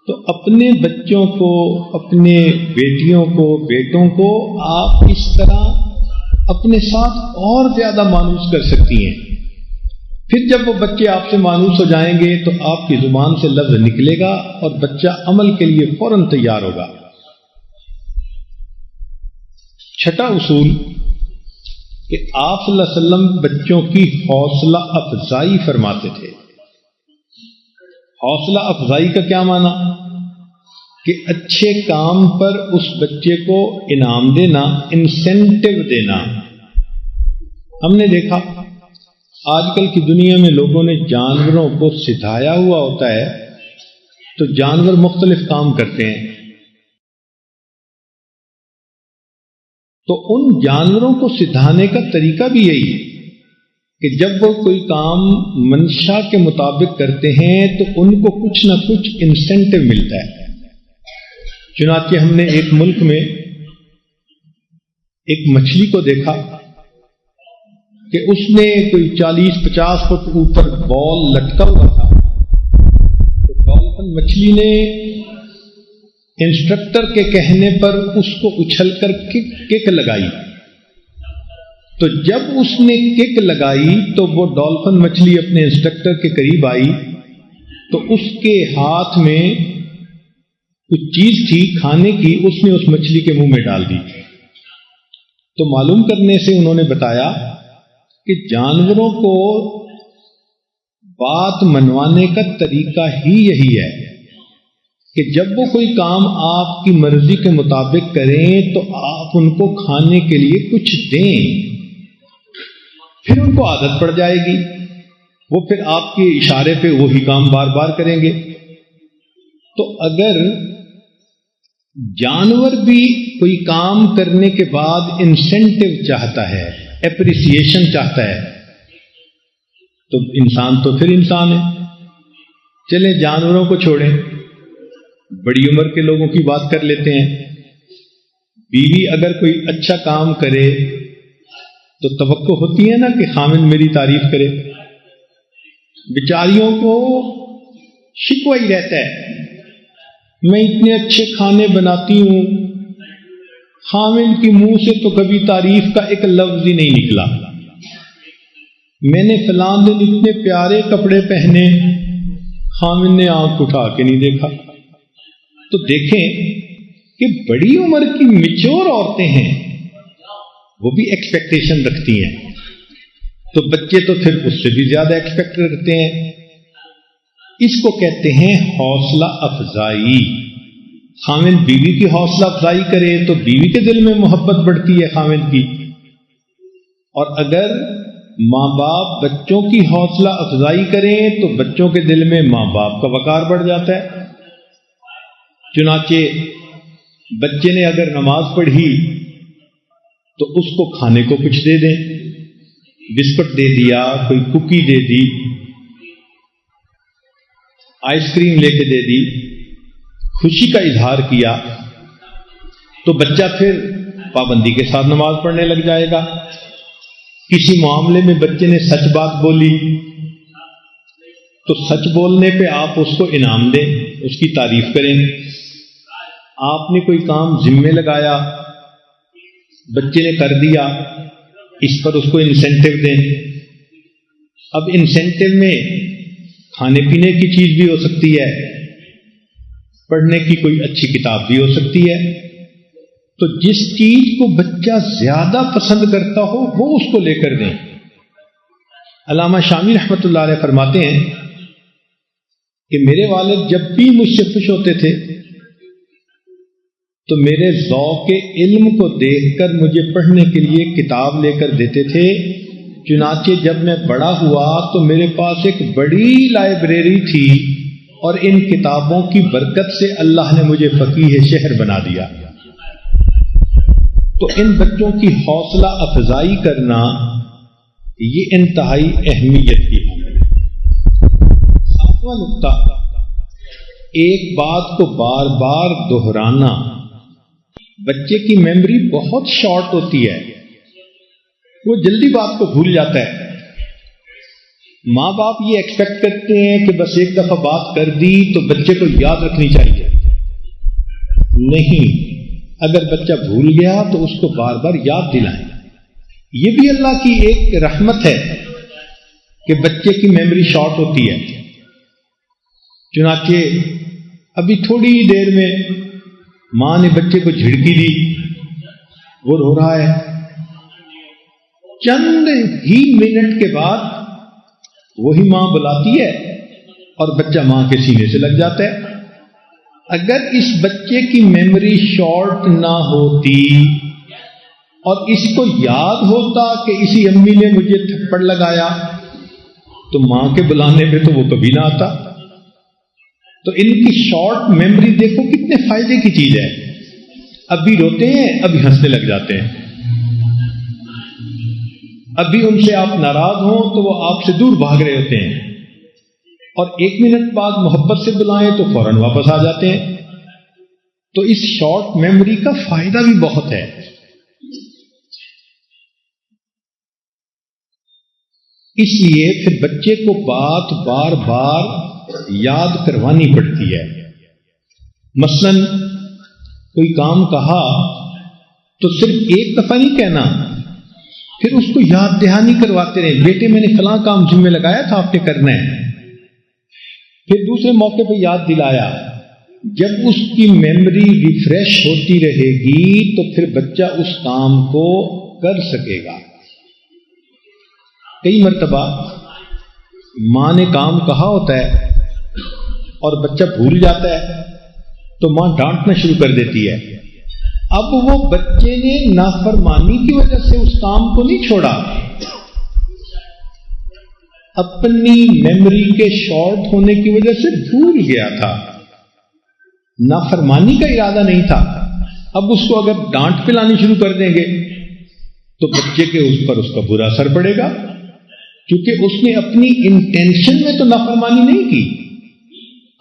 تو اپنے بچوں کو، اپنے بیٹیوں کو، بیٹوں کو آپ اس طرح اپنے ساتھ اور زیادہ مانوس کر سکتی ہیں. پھر جب وہ بچے آپ سے مانوس ہو جائیں گے تو آپ کی زبان سے لفظ نکلے گا اور بچہ عمل کے لیے فوراً تیار ہوگا. چھٹا اصول کہ آپ صلی اللہ علیہ وسلم بچوں کی حوصلہ افزائی فرماتے تھے. حوصلہ افزائی کا کیا معنی؟ کہ اچھے کام پر اس بچے کو انعام دینا، انسینٹو دینا. ہم نے دیکھا آج کل کی دنیا میں لوگوں نے جانوروں کو سکھایا ہوا ہوتا ہے تو جانور مختلف کام کرتے ہیں. تو ان جانوروں کو سکھانے کا طریقہ بھی یہی ہے کہ جب وہ کوئی کام منشا کے مطابق کرتے ہیں تو ان کو کچھ نہ کچھ انسینٹو ملتا ہے. چنانچہ ہم نے ایک ملک میں ایک مچھلی کو دیکھا کہ اس نے کوئی 40-50 فٹ اوپر بال لٹکا ہوا تھا. تو ڈالفن مچھلی نے انسٹرکٹر کے کہنے پر اس کو اچھل کر کک لگائی. تو جب اس نے کک لگائی تو وہ ڈالفن مچھلی اپنے انسٹرکٹر کے قریب آئی تو اس کے ہاتھ میں کچھ چیز تھی کھانے کی، اس نے اس مچھلی کے منہ میں ڈال دی. تو معلوم کرنے سے انہوں نے بتایا کہ جانوروں کو بات منوانے کا طریقہ ہی یہی ہے کہ جب وہ کوئی کام آپ کی مرضی کے مطابق کریں تو آپ ان کو کھانے کے لیے کچھ دیں، پھر ان کو عادت پڑ جائے گی، وہ پھر آپ کے اشارے پہ وہی کام بار بار کریں گے. تو اگر جانور بھی کوئی کام کرنے کے بعد انسینٹو چاہتا ہے، اپریسیشن چاہتا ہے، تو انسان تو پھر انسان ہے. چلیں جانوروں کو چھوڑیں، بڑی عمر کے لوگوں کی بات کر لیتے ہیں. بیوی اگر کوئی اچھا کام کرے تو توقع ہوتی ہے نا کہ خامند میری تعریف کرے. بیچاریوں کو شکوہ ہی رہتا ہے، میں اتنے اچھے کھانے بناتی ہوں، خامند کی منہ سے تو کبھی تعریف کا ایک لفظ ہی نہیں نکلا. میں نے فلاں دن اتنے پیارے کپڑے پہنے، خامند نے آنکھ اٹھا کے نہیں دیکھا. تو دیکھیں کہ بڑی عمر کی میچور عورتیں ہیں، وہ بھی ایکسپیکٹیشن رکھتی ہیں، تو بچے تو پھر اس سے بھی زیادہ ایکسپیکٹ کرتے ہیں. اس کو کہتے ہیں حوصلہ افزائی. خامند بیوی کی حوصلہ افزائی کرے تو بیوی کے دل میں محبت بڑھتی ہے خامند کی، اور اگر ماں باپ بچوں کی حوصلہ افزائی کریں تو بچوں کے دل میں ماں باپ کا وقار بڑھ جاتا ہے. چنانچہ بچے نے اگر نماز پڑھی تو اس کو کھانے کو کچھ دے دیں، بسکٹ دے دیا، کوئی کوکی دے دی، آئس کریم لے کے دے دی، خوشی کا اظہار کیا، تو بچہ پھر پابندی کے ساتھ نماز پڑھنے لگ جائے گا. کسی معاملے میں بچے نے سچ بات بولی تو سچ بولنے پہ آپ اس کو انعام دیں، اس کی تعریف کریں. آپ نے کوئی کام ذمے لگایا، بچے نے کر دیا، اس پر اس کو انسینٹو دیں. اب انسینٹو میں کھانے پینے کی چیز بھی ہو سکتی ہے، پڑھنے کی کوئی اچھی کتاب بھی ہو سکتی ہے. تو جس چیز کو بچہ زیادہ پسند کرتا ہو وہ اس کو لے کر دیں. علامہ شامی رحمۃ اللہ علیہ فرماتے ہیں کہ میرے والد جب بھی مجھ سے خوش ہوتے تھے تو میرے ذوق علم کو دیکھ کر مجھے پڑھنے کے لیے کتاب لے کر دیتے تھے. چنانچہ جب میں بڑا ہوا تو میرے پاس ایک بڑی لائبریری تھی اور ان کتابوں کی برکت سے اللہ نے مجھے فقیہ شہر بنا دیا. تو ان بچوں کی حوصلہ افزائی کرنا یہ انتہائی اہمیت کی ہے. ساتواں نقطہ، ایک بات کو بار بار دہرانا. بچے کی میموری بہت شارٹ ہوتی ہے، وہ جلدی بات کو بھول جاتا ہے. ماں باپ یہ ایکسپیکٹ کرتے ہیں کہ بس ایک دفعہ بات کر دی تو بچے کو یاد رکھنی چاہیے. نہیں، اگر بچہ بھول گیا تو اس کو بار بار یاد دلائیں. یہ بھی اللہ کی ایک رحمت ہے کہ بچے کی میموری شارٹ ہوتی ہے. چنانچہ ابھی تھوڑی دیر میں ماں نے بچے کو جھڑکی دی، وہ رو رہا ہے، چند ہی منٹ کے بعد وہی ماں بلاتی ہے اور بچہ ماں کے سینے سے لگ جاتا ہے. اگر اس بچے کی میموری شارٹ نہ ہوتی اور اس کو یاد ہوتا کہ اسی امی نے مجھے تھپڑ لگایا، تو ماں کے بلانے پہ تو وہ کبھی نہ آتا. تو ان کی شارٹ میموری دیکھو کتنے فائدے کی چیز ہے. ابھی روتے ہیں، ابھی ہنسنے لگ جاتے ہیں. ابھی ان سے آپ ناراض ہوں تو وہ آپ سے دور بھاگ رہے ہوتے ہیں، اور 1 منٹ بعد محبت سے بلائیں تو فوراً واپس آ جاتے ہیں. تو اس شارٹ میموری کا فائدہ بھی بہت ہے. اس لیے پھر بچے کو بات بار بار یاد کروانی پڑتی ہے. مثلا کوئی کام کہا تو صرف ایک دفعہ نہیں کہنا، پھر اس کو یاد دہانی کرواتے رہے، بیٹے میں نے فلاں کام ذمہ لگایا تھا آپ نے کرنا ہے. پھر دوسرے موقع پہ یاد دلایا. جب اس کی میموری ریفریش ہوتی رہے گی تو پھر بچہ اس کام کو کر سکے گا. کئی مرتبہ ماں نے کام کہا ہوتا ہے اور بچہ بھول جاتا ہے تو ماں ڈانٹنا شروع کر دیتی ہے. اب وہ بچے نے نافرمانی کی وجہ سے اس کام کو نہیں چھوڑا، اپنی میموری کے شارٹ ہونے کی وجہ سے بھول گیا تھا، نافرمانی کا ارادہ نہیں تھا. اب اس کو اگر ڈانٹ پلانی شروع کر دیں گے تو بچے کے اس پر اس کا برا اثر پڑے گا، کیونکہ اس نے اپنی انٹینشن میں تو نافرمانی نہیں کی،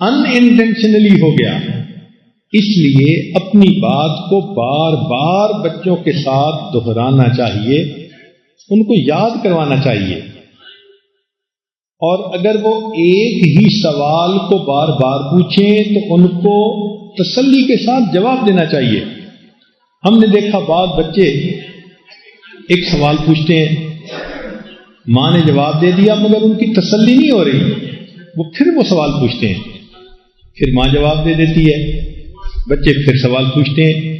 ان انٹینشنلی ہو گیا. اس لیے اپنی بات کو بار بار بچوں کے ساتھ دہرانا چاہیے، ان کو یاد کروانا چاہیے. اور اگر وہ ایک ہی سوال کو بار بار پوچھیں تو ان کو تسلی کے ساتھ جواب دینا چاہیے. ہم نے دیکھا بعض بچے ایک سوال پوچھتے ہیں، ماں نے جواب دے دیا مگر ان کی تسلی نہیں ہو رہی، وہ پھر وہ سوال پوچھتے ہیں، پھر ماں جواب دے دیتی ہے، بچے پھر سوال پوچھتے ہیں.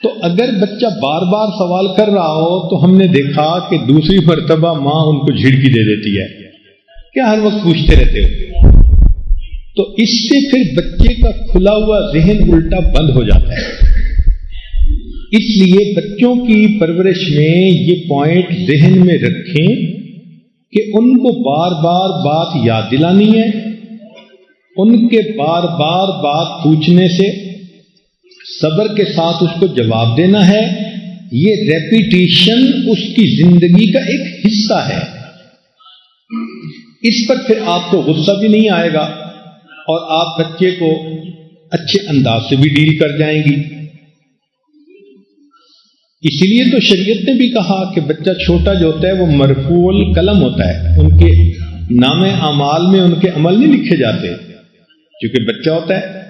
تو اگر بچہ بار بار سوال کر رہا ہو تو ہم نے دیکھا کہ دوسری مرتبہ ماں ان کو جھڑکی دے دیتی ہے، کیا ہر وقت پوچھتے رہتے ہو. تو اس سے پھر بچے کا کھلا ہوا ذہن الٹا بند ہو جاتا ہے. اس لیے بچوں کی پرورش میں یہ پوائنٹ ذہن میں رکھیں کہ ان کو بار بار بات یاد دلانی ہے، ان کے بار بار بات پوچھنے سے صبر کے ساتھ اس کو جواب دینا ہے. یہ ریپیٹیشن اس کی زندگی کا ایک حصہ ہے. اس پر پھر آپ کو غصہ بھی نہیں آئے گا اور آپ بچے کو اچھے انداز سے بھی ڈیل کر جائیں گی. اسی لیے تو شریعت نے بھی کہا کہ بچہ چھوٹا جو ہوتا ہے وہ مرفوع القلم ہوتا ہے، ان کے نام اعمال میں ان کے عمل نہیں لکھے جاتے کیونکہ بچہ ہوتا ہے.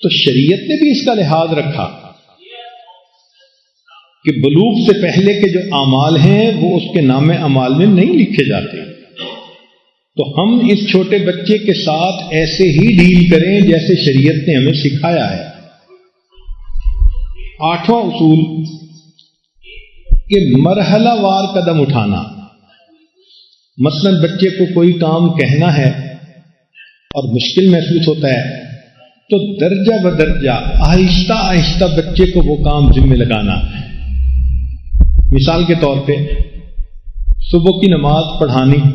تو شریعت نے بھی اس کا لحاظ رکھا کہ بلوغ سے پہلے کے جو اعمال ہیں وہ اس کے نام اعمال میں نہیں لکھے جاتے. تو ہم اس چھوٹے بچے کے ساتھ ایسے ہی ڈیل کریں جیسے شریعت نے ہمیں سکھایا ہے. 8واں اصول کہ مرحلہ وار قدم اٹھانا. مثلا بچے کو کوئی کام کہنا ہے اور مشکل محسوس ہوتا ہے تو درجہ بدرجہ آہستہ آہستہ بچے کو وہ کام ذمہ لگانا. مثال کے طور پہ صبح کی نماز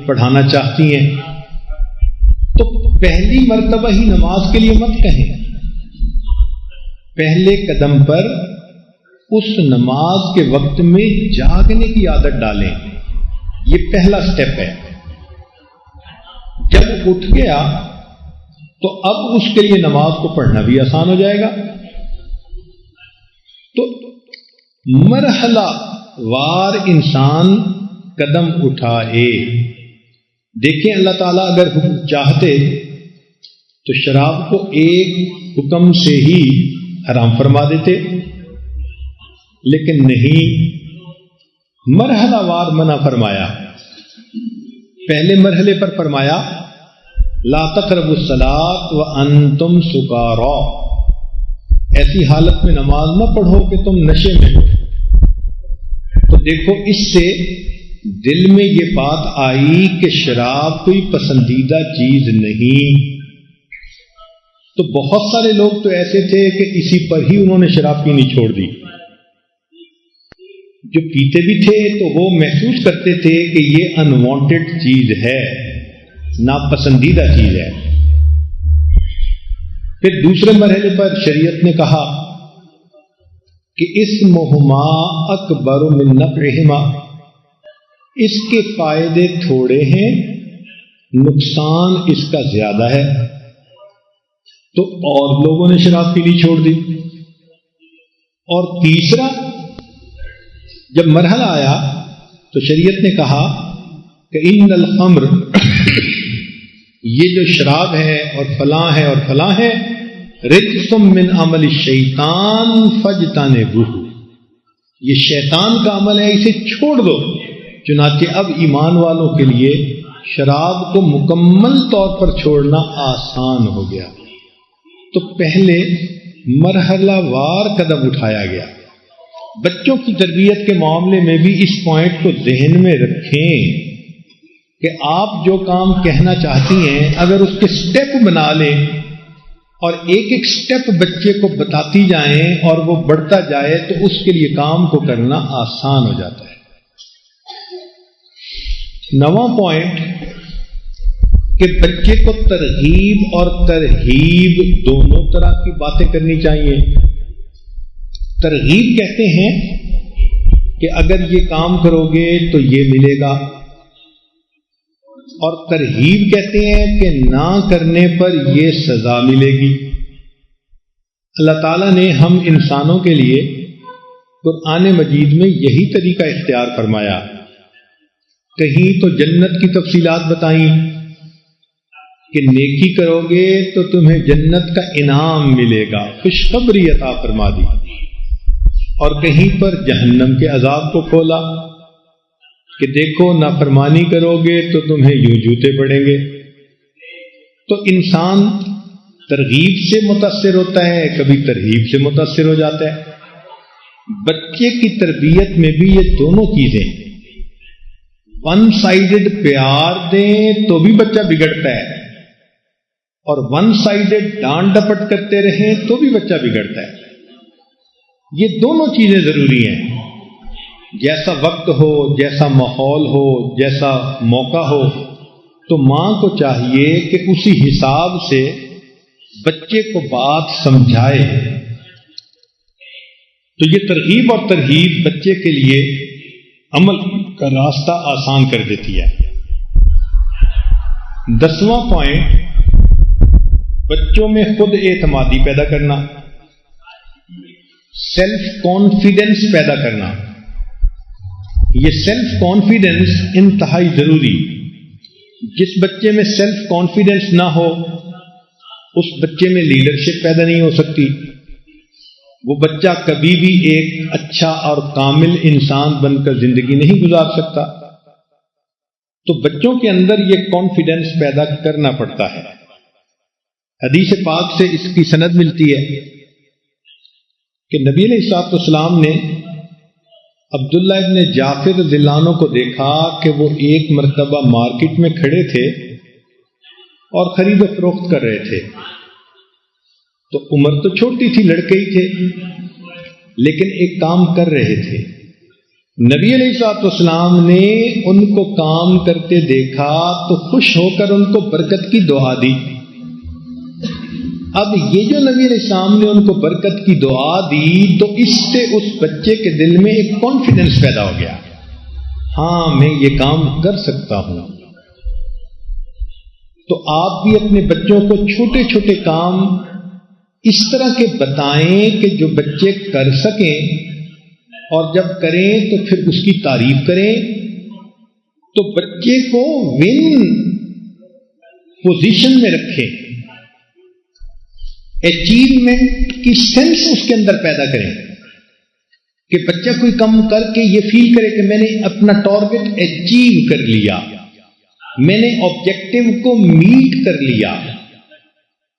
پڑھانا چاہتی ہیں تو پہلی مرتبہ ہی نماز کے لیے مت کہیں، پہلے قدم پر اس نماز کے وقت میں جاگنے کی عادت ڈالیں. یہ پہلا سٹیپ ہے. جب اٹھ گیا تو اب اس کے لیے نماز کو پڑھنا بھی آسان ہو جائے گا. تو مرحلہ وار انسان قدم اٹھائے. دیکھیں اللہ تعالیٰ اگر چاہتے تو شراب کو ایک حکم سے ہی حرام فرما دیتے، لیکن نہیں، مرحلہ وار منع فرمایا. پہلے مرحلے پر فرمایا لا تقربوا الصلاۃ وانتم سکارا، ایسی حالت میں نماز نہ پڑھو کہ تم نشے میں ہو. تو دیکھو اس سے دل میں یہ بات آئی کہ شراب کوئی پسندیدہ چیز نہیں. تو بہت سارے لوگ تو ایسے تھے کہ اسی پر ہی انہوں نے شراب پینی چھوڑ دی. جو پیتے بھی تھے تو وہ محسوس کرتے تھے کہ یہ انوانٹڈ چیز ہے، ناپسندیدہ چیز ہے. پھر دوسرے مرحلے پر شریعت نے کہا کہ اسمہما اکبر من نفعہما، اس کے فائدے تھوڑے ہیں، نقصان اس کا زیادہ ہے. تو اور لوگوں نے شراب پینی چھوڑ دی. اور تیسرا جب مرحلہ آیا تو شریعت نے کہا کہ ان الخمر، یہ جو شراب ہے اور فلاں ہے اور فلاں ہے، رجس من عمل الشیطان فاجتنبوہ، یہ شیطان کا عمل ہے، اسے چھوڑ دو. چنانچہ اب ایمان والوں کے لیے شراب کو مکمل طور پر چھوڑنا آسان ہو گیا. تو پہلے مرحلہ وار قدم اٹھایا گیا. بچوں کی تربیت کے معاملے میں بھی اس پوائنٹ کو ذہن میں رکھیں کہ آپ جو کام کہنا چاہتی ہیں اگر اس کے سٹیپ بنا لیں اور ایک ایک سٹیپ بچے کو بتاتی جائیں اور وہ بڑھتا جائے تو اس کے لیے کام کو کرنا آسان ہو جاتا ہے. 9واں پوائنٹ کہ بچے کو ترغیب اور ترہیب دونوں طرح کی باتیں کرنی چاہیے. ترغیب کہتے ہیں کہ اگر یہ کام کرو گے تو یہ ملے گا، اور ترہیب کہتے ہیں کہ نہ کرنے پر یہ سزا ملے گی. اللہ تعالیٰ نے ہم انسانوں کے لیے قرآن مجید میں یہی طریقہ اختیار فرمایا. کہیں تو جنت کی تفصیلات بتائیں کہ نیکی کرو گے تو تمہیں جنت کا انعام ملے گا، خوشخبری عطا فرما دی. اور کہیں پر جہنم کے عذاب کو کھولا کہ دیکھو نافرمانی کرو گے تو تمہیں یوں جوتے پڑیں گے. تو انسان ترغیب سے متاثر ہوتا ہے، کبھی ترہیب سے متاثر ہو جاتا ہے. بچے کی تربیت میں بھی یہ دونوں چیزیں، ون سائیڈڈ پیار دیں تو بھی بچہ بگڑتا ہے، اور ون سائیڈڈ ڈانٹ ڈپٹ کرتے رہیں تو بھی بچہ بگڑتا ہے. یہ دونوں چیزیں ضروری ہیں. جیسا وقت ہو، جیسا ماحول ہو، جیسا موقع ہو، تو ماں کو چاہیے کہ اسی حساب سے بچے کو بات سمجھائے. تو یہ ترغیب اور ترہیب بچے کے لیے عمل کا راستہ آسان کر دیتی ہے. 10واں پوائنٹ، بچوں میں خود اعتمادی پیدا کرنا، سیلف کانفیڈنس پیدا کرنا. یہ سیلف کانفیڈنس انتہائی ضروری. جس بچے میں سیلف کانفیڈنس نہ ہو اس بچے میں لیڈرشپ پیدا نہیں ہو سکتی. وہ بچہ کبھی بھی ایک اچھا اور کامل انسان بن کر زندگی نہیں گزار سکتا. تو بچوں کے اندر یہ کانفیڈنس پیدا کرنا پڑتا ہے. حدیث پاک سے اس کی سند ملتی ہے کہ نبی علیہ الصلوۃ والسلام نے عبداللہ ابن جعفر رضی اللہ عنہ کو دیکھا کہ وہ ایک مرتبہ مارکیٹ میں کھڑے تھے اور خرید و فروخت کر رہے تھے. تو عمر تو چھوٹی تھی، لڑکے ہی تھے، لیکن ایک کام کر رہے تھے. نبی علیہ الصلوۃ والسلام نے ان کو کام کرتے دیکھا تو خوش ہو کر ان کو برکت کی دعا دی. اب یہ جو نبی علیہ السلام نے ان کو برکت کی دعا دی تو اس سے اس بچے کے دل میں ایک کانفیڈنس پیدا ہو گیا، ہاں میں یہ کام کر سکتا ہوں. تو آپ بھی اپنے بچوں کو چھوٹے چھوٹے کام اس طرح کے بتائیں کہ جو بچے کر سکیں، اور جب کریں تو پھر اس کی تعریف کریں. تو بچے کو ون پوزیشن میں رکھیں، اچیومنٹ کی سینس اس کے اندر پیدا کریں کہ بچہ کوئی کام کر کے یہ فیل کرے کہ میں نے اپنا ٹارگٹ اچیو کر لیا، میں نے آبجیکٹو کو میٹ کر لیا،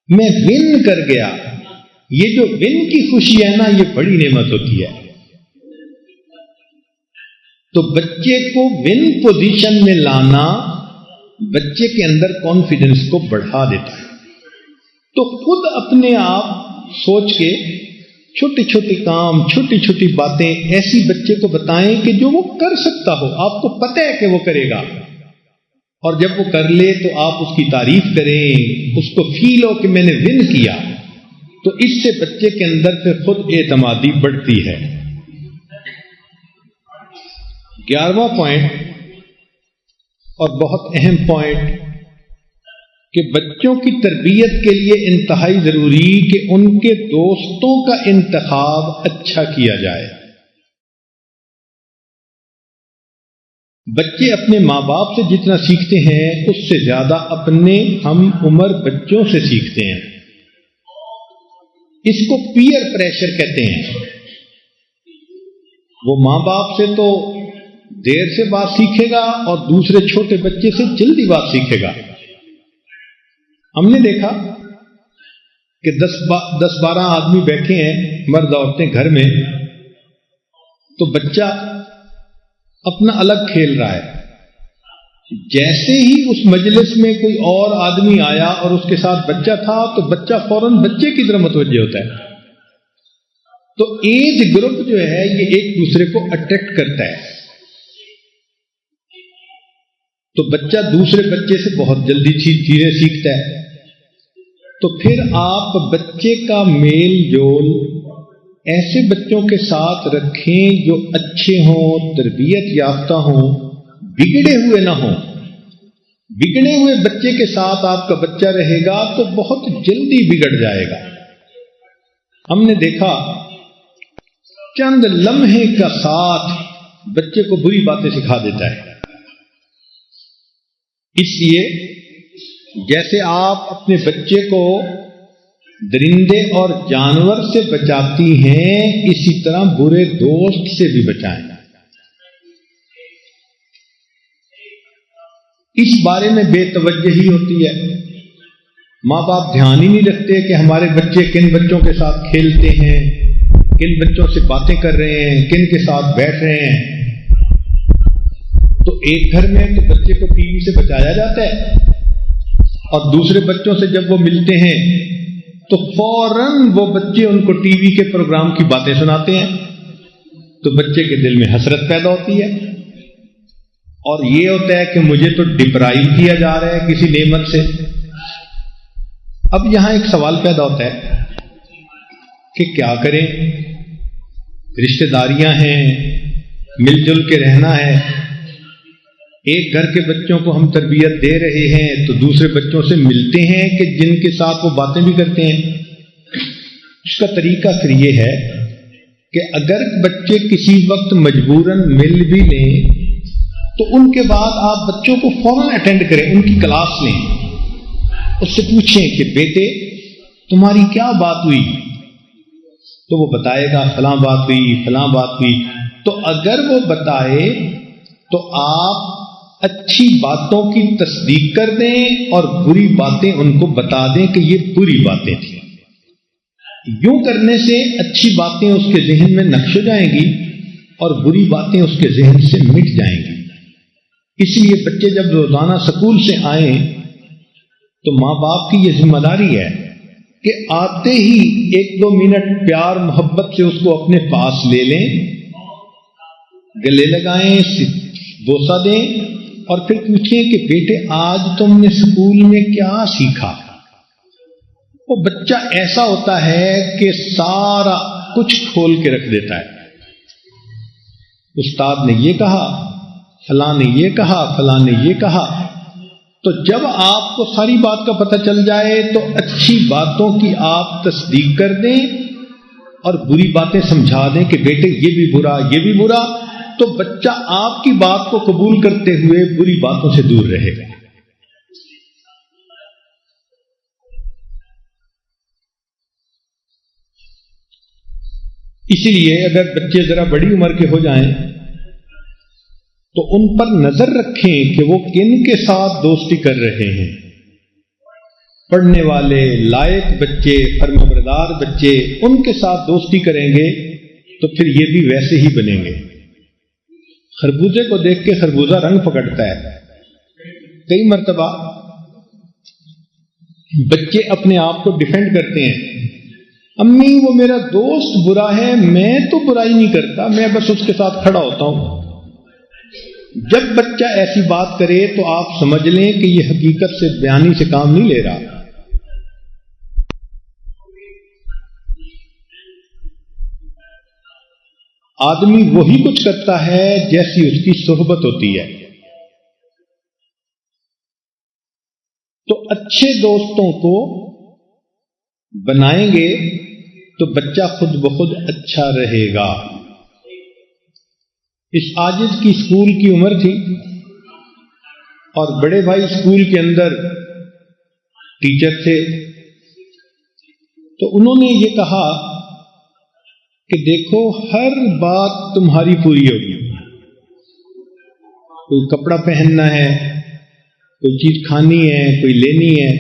میں ون کر گیا. یہ جو ون کی خوشی ہے نا، یہ بڑی نعمت ہوتی ہے. تو بچے کو ون پوزیشن میں لانا بچے کے اندر کانفیڈنس کو بڑھا دیتا ہے. تو خود اپنے آپ سوچ کے چھوٹی چھوٹی کام، چھوٹی چھوٹی باتیں ایسی بچے کو بتائیں کہ جو وہ کر سکتا ہو، آپ کو پتہ ہے کہ وہ کرے گا، اور جب وہ کر لے تو آپ اس کی تعریف کریں، اس کو فیل ہو کہ میں نے ون کیا. تو اس سے بچے کے اندر پھر خود اعتمادی بڑھتی ہے. 11واں پوائنٹ اور بہت اہم پوائنٹ کہ بچوں کی تربیت کے لیے انتہائی ضروری کہ ان کے دوستوں کا انتخاب اچھا کیا جائے. بچے اپنے ماں باپ سے جتنا سیکھتے ہیں اس سے زیادہ اپنے ہم عمر بچوں سے سیکھتے ہیں. اس کو پیئر پریشر کہتے ہیں. وہ ماں باپ سے تو دیر سے بات سیکھے گا اور دوسرے چھوٹے بچے سے جلدی بات سیکھے گا. ہم نے دیکھا کہ 10-12 آدمی بیٹھے ہیں، مرد عورتیں گھر میں، تو بچہ اپنا الگ کھیل رہا ہے. جیسے ہی اس مجلس میں کوئی اور آدمی آیا اور اس کے ساتھ بچہ تھا تو بچہ فوراً بچے کی طرف متوجہ ہوتا ہے. تو ایج گروپ جو ہے یہ ایک دوسرے کو اٹریکٹ کرتا ہے. تو بچہ دوسرے بچے سے بہت جلدی چیزیں سیکھتا ہے. تو پھر آپ بچے کا میل جول ایسے بچوں کے ساتھ رکھیں جو اچھے ہوں، تربیت یافتہ ہوں، بگڑے ہوئے نہ ہوں. بگڑے ہوئے بچے کے ساتھ آپ کا بچہ رہے گا تو بہت جلدی بگڑ جائے گا. ہم نے دیکھا چند لمحے کا ساتھ بچے کو بری باتیں سکھا دیتا ہے. اس لیے جیسے آپ اپنے بچے کو درندے اور جانور سے بچاتی ہیں، اسی طرح برے دوست سے بھی بچائیں. اس بارے میں بے توجہی ہوتی ہے. ماں باپ دھیان ہی نہیں رکھتے کہ ہمارے بچے کن بچوں کے ساتھ کھیلتے ہیں، کن بچوں سے باتیں کر رہے ہیں، کن کے ساتھ بیٹھ رہے ہیں. تو ایک گھر میں تو بچے کو ٹی وی سے بچایا جاتا ہے، اور دوسرے بچوں سے جب وہ ملتے ہیں تو فوراً وہ بچے ان کو ٹی وی کے پروگرام کی باتیں سناتے ہیں. تو بچے کے دل میں حسرت پیدا ہوتی ہے، اور یہ ہوتا ہے کہ مجھے تو ڈپرائیو کیا جا رہا ہے کسی نعمت سے. اب یہاں ایک سوال پیدا ہوتا ہے کہ کیا کریں؟ رشتہ داریاں ہیں، مل جل کے رہنا ہے. ایک گھر کے بچوں کو ہم تربیت دے رہے ہیں تو دوسرے بچوں سے ملتے ہیں کہ جن کے ساتھ وہ باتیں بھی کرتے ہیں. اس کا طریقہ پھر یہ ہے کہ اگر بچے کسی وقت مجبوراً مل بھی لیں تو ان کے بعد آپ بچوں کو فوراً اٹینڈ کریں، ان کی کلاس لیں، اس سے پوچھیں کہ بیٹے تمہاری کیا بات ہوئی؟ تو وہ بتائے گا فلاں بات ہوئی، فلاں بات ہوئی. تو اگر وہ بتائے تو آپ اچھی باتوں کی تصدیق کر دیں اور بری باتیں ان کو بتا دیں کہ یہ بری باتیں تھیں. یوں کرنے سے اچھی باتیں اس کے ذہن میں نقش ہو جائیں گی اور بری باتیں اس کے ذہن سے مٹ جائیں گی. اس لیے بچے جب روزانہ اسکول سے آئیں تو ماں باپ کی یہ ذمہ داری ہے کہ آتے ہی 1-2 منٹ پیار محبت سے اس کو اپنے پاس لے لیں، گلے لگائیں، بوسہ دیں، اور پھر پوچھیں کہ بیٹے آج تم نے اسکول میں کیا سیکھا. وہ بچہ ایسا ہوتا ہے کہ سارا کچھ کھول کے رکھ دیتا ہے. استاد نے یہ کہا، فلاں نے یہ کہا، فلاں نے یہ کہا. تو جب آپ کو ساری بات کا پتہ چل جائے تو اچھی باتوں کی آپ تصدیق کر دیں اور بری باتیں سمجھا دیں کہ بیٹے یہ بھی برا، یہ بھی برا. تو بچہ آپ کی بات کو قبول کرتے ہوئے بری باتوں سے دور رہے گا. اسی لیے اگر بچے ذرا بڑی عمر کے ہو جائیں تو ان پر نظر رکھیں کہ وہ کن کے ساتھ دوستی کر رہے ہیں. پڑھنے والے لائق بچے، فرمانبردار بچے، ان کے ساتھ دوستی کریں گے تو پھر یہ بھی ویسے ہی بنیں گے. خربوزے کو دیکھ کے خربوزہ رنگ پکڑتا ہے. کئی مرتبہ بچے اپنے آپ کو ڈیفینڈ کرتے ہیں، امی وہ میرا دوست برا ہے، میں تو برائی نہیں کرتا، میں بس اس کے ساتھ کھڑا ہوتا ہوں. جب بچہ ایسی بات کرے تو آپ سمجھ لیں کہ یہ حقیقت سے بیانی سے کام نہیں لے رہا. آدمی وہی کچھ کرتا ہے جیسی اس کی صحبت ہوتی ہے. تو اچھے دوستوں کو بنائیں گے تو بچہ خود بخود اچھا رہے گا. اس عاجز کی اسکول کی عمر تھی اور بڑے بھائی اسکول کے اندر ٹیچر تھے، تو انہوں نے یہ کہا کہ دیکھو ہر بات تمہاری پوری ہوگی. کوئی کپڑا پہننا ہے، کوئی چیز کھانی ہے، کوئی لینی ہے،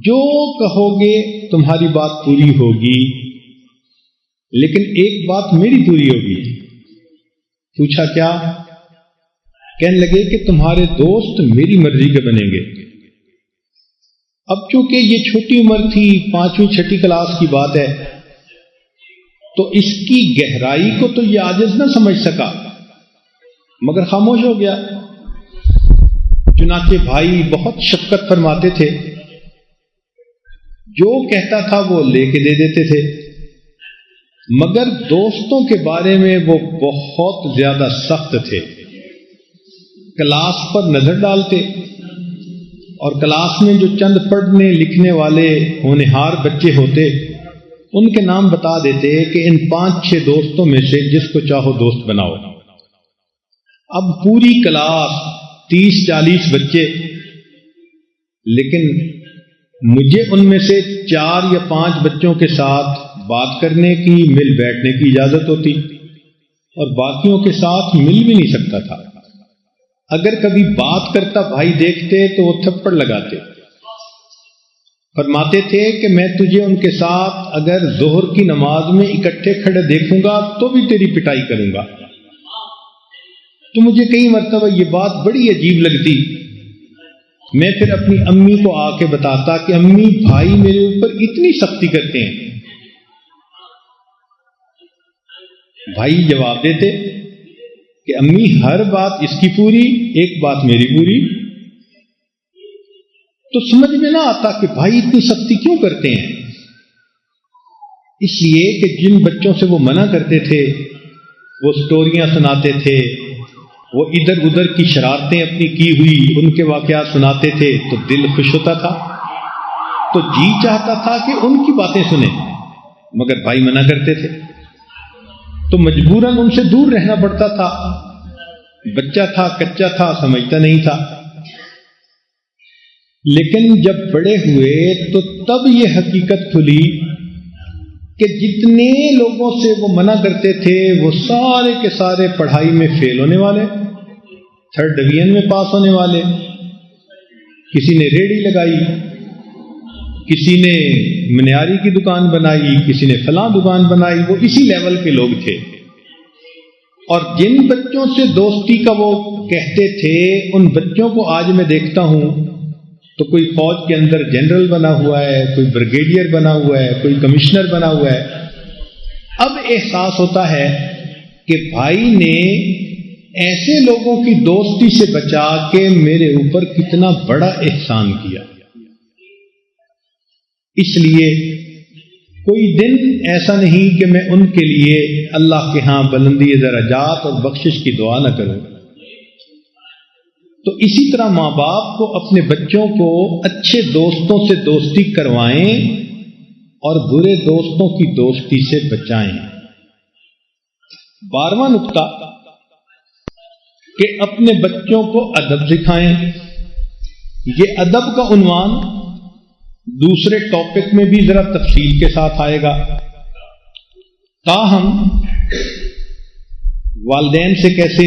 جو کہو گے تمہاری بات پوری ہوگی، لیکن ایک بات میری پوری ہوگی. پوچھا کیا؟ کہنے لگے کہ تمہارے دوست میری مرضی کے بنیں گے. اب چونکہ یہ چھوٹی عمر تھی، 5ویں 6ٹھی کلاس کی بات ہے، تو اس کی گہرائی کو تو یہ عاجز نہ سمجھ سکا، مگر خاموش ہو گیا. چنانچہ بھائی بہت شفقت فرماتے تھے، جو کہتا تھا وہ لے کے دے دیتے تھے، مگر دوستوں کے بارے میں وہ بہت زیادہ سخت تھے. کلاس پر نظر ڈالتے اور کلاس میں جو چند پڑھنے لکھنے والے ہونہار بچے ہوتے ان کے نام بتا دیتے کہ ان 5-6 دوستوں میں سے جس کو چاہو دوست بناؤ. اب پوری کلاس 30-40 بچے، لیکن مجھے ان میں سے 4 یا 5 بچوں کے ساتھ بات کرنے کی، مل بیٹھنے کی اجازت ہوتی، اور باقیوں کے ساتھ مل بھی نہیں سکتا تھا. اگر کبھی بات کرتا بھائی دیکھتے تو وہ تھپڑ لگاتے. فرماتے تھے کہ میں تجھے ان کے ساتھ اگر ظہر کی نماز میں اکٹھے کھڑے دیکھوں گا تو بھی تیری پٹائی کروں گا. تو مجھے کئی مرتبہ یہ بات بڑی عجیب لگتی. میں پھر اپنی امی کو آ کے بتاتا کہ امی بھائی میرے اوپر اتنی سختی کرتے ہیں. بھائی جواب دیتے کہ امی ہر بات اس کی پوری، ایک بات میری پوری. تو سمجھ میں نہ آتا کہ بھائی اتنی سختی کیوں کرتے ہیں. اس لیے کہ جن بچوں سے وہ منع کرتے تھے وہ سٹوریاں سناتے تھے، وہ ادھر ادھر کی شرارتیں اپنی کی ہوئی ان کے واقعات سناتے تھے، تو دل خوش ہوتا تھا، تو جی چاہتا تھا کہ ان کی باتیں سنیں، مگر بھائی منع کرتے تھے تو مجبوراً ان سے دور رہنا پڑتا تھا. بچہ تھا، کچا تھا، سمجھتا نہیں تھا. لیکن جب بڑے ہوئے تو تب یہ حقیقت کھلی کہ جتنے لوگوں سے وہ منع کرتے تھے وہ سارے کے سارے پڑھائی میں فیل ہونے والے، 3rd ڈویژن میں پاس ہونے والے. کسی نے ریڑھی لگائی، کسی نے منیاری کی دکان بنائی، کسی نے فلاں دکان بنائی، وہ اسی لیول کے لوگ تھے. اور جن بچوں سے دوستی کا وہ کہتے تھے ان بچوں کو آج میں دیکھتا ہوں تو کوئی فوج کے اندر جنرل بنا ہوا ہے، کوئی بریگیڈیئر بنا ہوا ہے، کوئی کمشنر بنا ہوا ہے. اب احساس ہوتا ہے کہ بھائی نے ایسے لوگوں کی دوستی سے بچا کے میرے اوپر کتنا بڑا احسان کیا. اس لیے کوئی دن ایسا نہیں کہ میں ان کے لیے اللہ کے ہاں بلندی درجات اور بخشش کی دعا نہ کروں. تو اسی طرح ماں باپ کو اپنے بچوں کو اچھے دوستوں سے دوستی کروائیں اور برے دوستوں کی دوستی سے بچائیں. 12واں نقطہ کہ اپنے بچوں کو ادب سکھائیں. یہ ادب کا عنوان دوسرے ٹاپک میں بھی ذرا تفصیل کے ساتھ آئے گا. تاہم والدین سے کیسے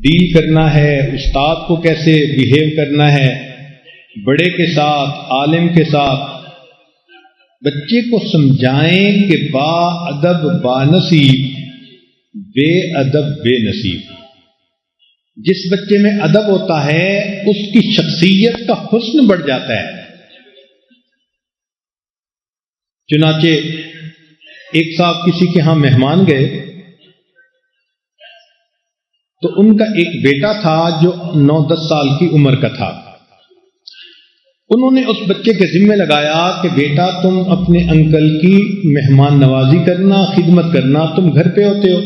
ڈیل کرنا ہے، استاد کو کیسے بیہیو کرنا ہے، بڑے کے ساتھ، عالم کے ساتھ، بچے کو سمجھائیں کہ با ادب با نصیب، بے ادب بے نصیب۔ جس بچے میں ادب ہوتا ہے اس کی شخصیت کا حسن بڑھ جاتا ہے۔ چنانچہ ایک صاحب کسی کے ہاں مہمان گئے تو ان کا ایک بیٹا تھا جو 9-10 سال کی عمر کا تھا۔ انہوں نے اس بچے کے ذمہ لگایا کہ بیٹا تم اپنے انکل کی مہمان نوازی کرنا، خدمت کرنا، تم گھر پہ ہوتے ہو۔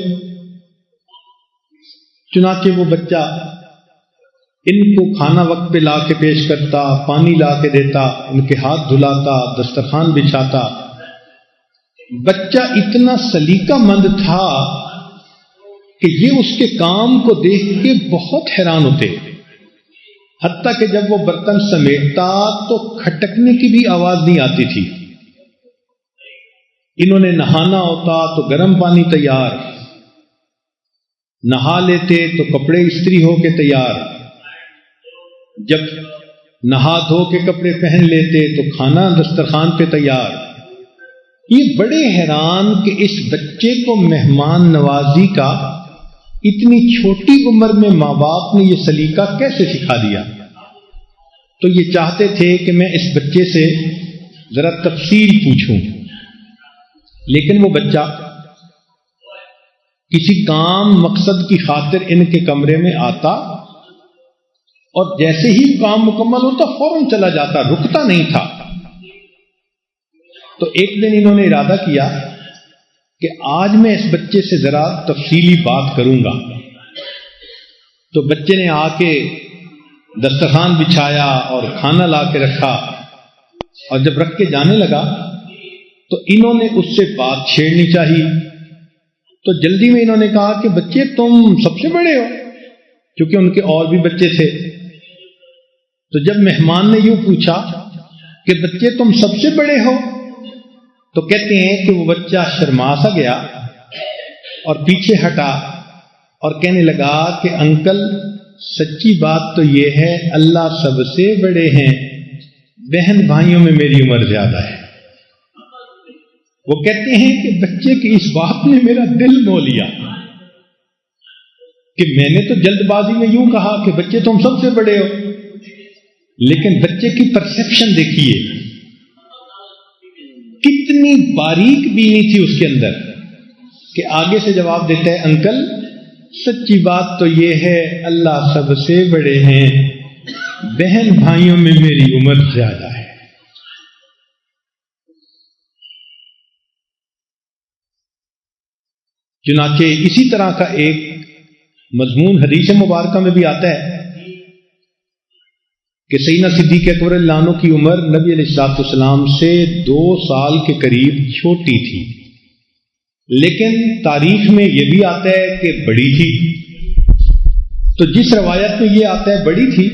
چنانچہ وہ بچہ ان کو کھانا وقت پہ لا کے پیش کرتا، پانی لا کے دیتا، ان کے ہاتھ دھلاتا، دسترخوان بچھاتا۔ بچہ اتنا سلیقہ مند تھا کہ یہ اس کے کام کو دیکھ کے بہت حیران ہوتے، حتیٰ کہ جب وہ برتن سمیٹتا تو کھٹکنے کی بھی آواز نہیں آتی تھی۔ انہوں نے نہانا ہوتا تو گرم پانی تیار، نہا لیتے تو کپڑے استری ہو کے تیار، جب نہا دھو کے کپڑے پہن لیتے تو کھانا دسترخوان پہ تیار۔ یہ بڑے حیران کہ اس بچے کو مہمان نوازی کا اتنی چھوٹی عمر میں ماں باپ نے یہ سلیقہ کیسے سکھا دیا۔ تو یہ چاہتے تھے کہ میں اس بچے سے ذرا تفصیل پوچھوں، لیکن وہ بچہ کسی کام مقصد کی خاطر ان کے کمرے میں آتا اور جیسے ہی کام مکمل ہوتا فوراً چلا جاتا، رکتا نہیں تھا۔ تو ایک دن انہوں نے ارادہ کیا کہ آج میں اس بچے سے ذرا تفصیلی بات کروں گا۔ تو بچے نے آ کے دسترخوان بچھایا اور کھانا لا کے رکھا، اور جب رکھ کے جانے لگا تو انہوں نے اس سے بات چھیڑنی چاہی۔ تو جلدی میں انہوں نے کہا کہ بچے تم سب سے بڑے ہو، کیونکہ ان کے اور بھی بچے تھے۔ تو جب مہمان نے یوں پوچھا کہ بچے تم سب سے بڑے ہو، تو کہتے ہیں کہ وہ بچہ شرما سا گیا اور پیچھے ہٹا اور کہنے لگا کہ انکل سچی بات تو یہ ہے اللہ سب سے بڑے ہیں، بہن بھائیوں میں میری عمر زیادہ ہے۔ وہ کہتے ہیں کہ بچے کی اس بات نے میرا دل مو لیا کہ میں نے تو جلد بازی میں یوں کہا کہ بچے تم سب سے بڑے ہو، لیکن بچے کی پرسیپشن دیکھیے کتنی باریک بینی تھی اس کے اندر کہ آگے سے جواب دیتا ہے انکل سچی بات تو یہ ہے اللہ سب سے بڑے ہیں، بہن بھائیوں میں میری عمر زیادہ ہے۔ چنانچہ اسی طرح کا ایک مضمون حدیث مبارکہ میں بھی آتا ہے کہ سیدنا صدیق اکبر اللہ عنہ کی عمر نبی علیہ الصلوۃ والسلام سے 2 سال کے قریب چھوٹی تھی، لیکن تاریخ میں یہ بھی آتا ہے کہ بڑی تھی۔ تو جس روایت میں یہ آتا ہے بڑی تھی،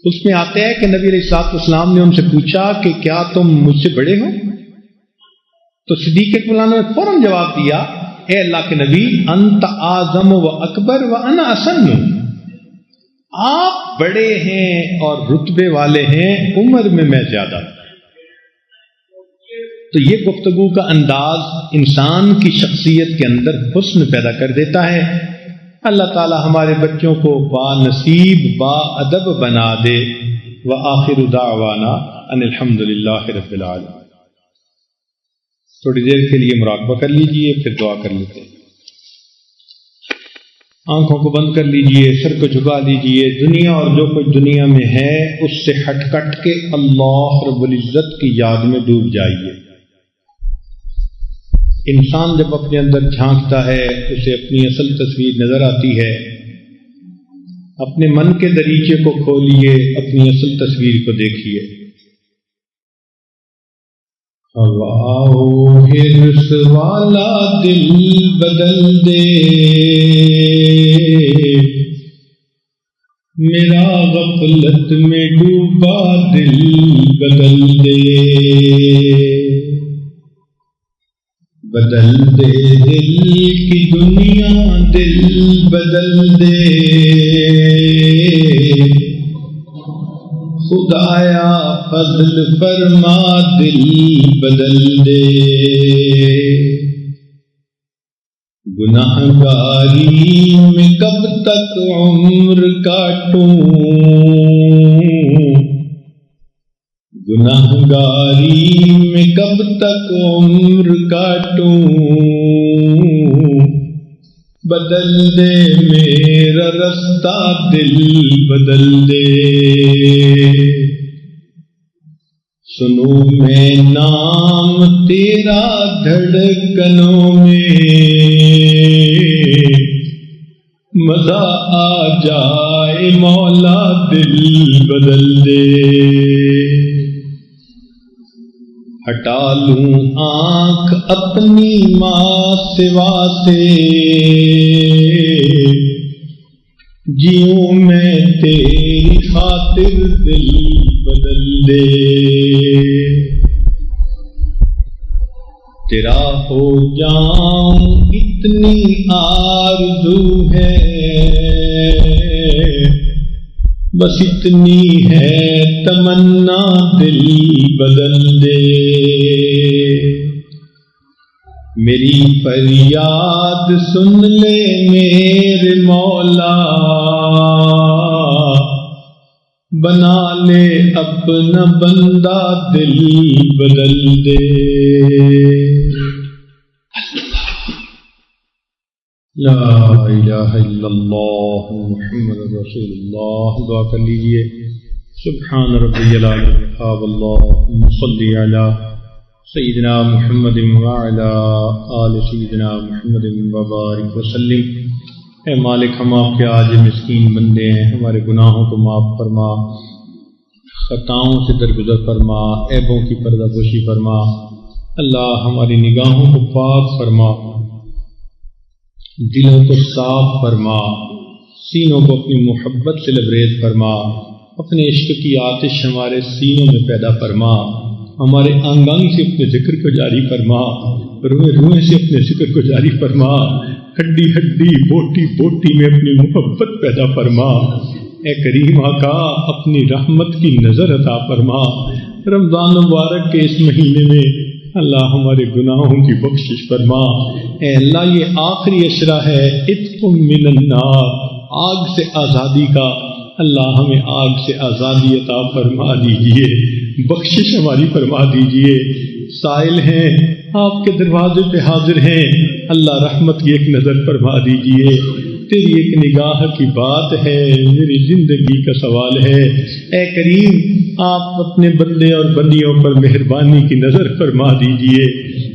اس میں آتا ہے کہ نبی علیہ الصلوۃ والسلام نے ان سے پوچھا کہ کیا تم مجھ سے بڑے ہو؟ تو صدیق اکبر اللہ عنہ نے فوراً جواب دیا اے اللہ کے نبی انت اعظم و اکبر و انا اسن، آپ بڑے ہیں اور رتبے والے ہیں، عمر میں زیادہ۔ تو یہ گفتگو کا انداز انسان کی شخصیت کے اندر حسن پیدا کر دیتا ہے۔ اللہ تعالی ہمارے بچوں کو با نصیب با ادب بنا دے۔ وآخر دعوانا ان الحمد للہ رب العالمین۔ تھوڑی دیر کے لیے مراقبہ کر لیجئے، پھر دعا کر لیتے ہیں۔ آنکھوں کو بند کر لیجئے، سر کو جھکا لیجئے۔ دنیا اور جو کچھ دنیا میں ہے اس سے ہٹ کٹ کے اللہ رب العزت کی یاد میں ڈوب جائیے۔ انسان جب اپنے اندر جھانکتا ہے اسے اپنی اصل تصویر نظر آتی ہے۔ اپنے من کے دریچے کو کھولیے، اپنی اصل تصویر کو دیکھیے۔ ہوا ہرس والا دل بدل دے، میرا غفلت میں ڈوبا دل بدل دے، بدل دے دل کی دنیا دل بدل دے خدایا فضل فرما دل بدل دے گناہگاری میں کب تک عمر کاٹوں گناہگاری میں کب تک عمر کاٹوں بدل دے میرا رستہ دل بدل دے سنو میں نام تیرا دھڑکنوں میں مزہ آ جائے مولا دل بدل دے ہٹا لوں آنکھ اپنی ماں سوا سے جیوں میں تیری خاطر دل بدل دے تیرا ہو جاؤں اتنی آرزو ہے بس اتنی ہے تمنا دل بدل دے میری فریاد سن لے میرے مولا بنا لے اپنا بندہ دل بدل دے لا الہ الا اللہ محمد رسول اللہ دعا کر لیجئے سبحان ربی العظیم اللہم صلی علی سیدنا محمد وعلی آل سیدنا محمد وبارک وسلم اے مالک ہم آپ کے عاجز مسکین بندے ہیں ہمارے گناہوں کو معاف فرما خطاؤں سے درگزر فرما عیبوں کی پردہ پوشی فرما اللہ ہماری نگاہوں کو پاک فرما دلوں کو صاف فرما سینوں کو اپنی محبت سے لبریز فرما اپنے عشق کی آتش ہمارے سینوں میں پیدا فرما ہمارے انگ انگ سے اپنے ذکر کو جاری فرما روئے روئے سے اپنے ذکر کو جاری فرما ہڈی ہڈی بوٹی بوٹی میں اپنی محبت پیدا فرما اے کریم آقا اپنی رحمت کی نظر عطا فرما رمضان مبارک کے اس مہینے میں اللہ ہمارے گناہوں کی بخشش فرما اے اللہ یہ آخری اشرہ ہے عتق من النار آگ سے آزادی کا اللہ ہمیں آگ سے آزادی عطا فرما دیجئے بخشش ہماری فرما دیجئے سائل ہیں آپ کے دروازے پہ حاضر ہیں اللہ رحمت کی ایک نظر فرما دیجئے تیری ایک نگاہ کی بات ہے میری زندگی کا سوال ہے اے کریم آپ اپنے بندے اور بندیوں پر مہربانی کی نظر فرما دیجئے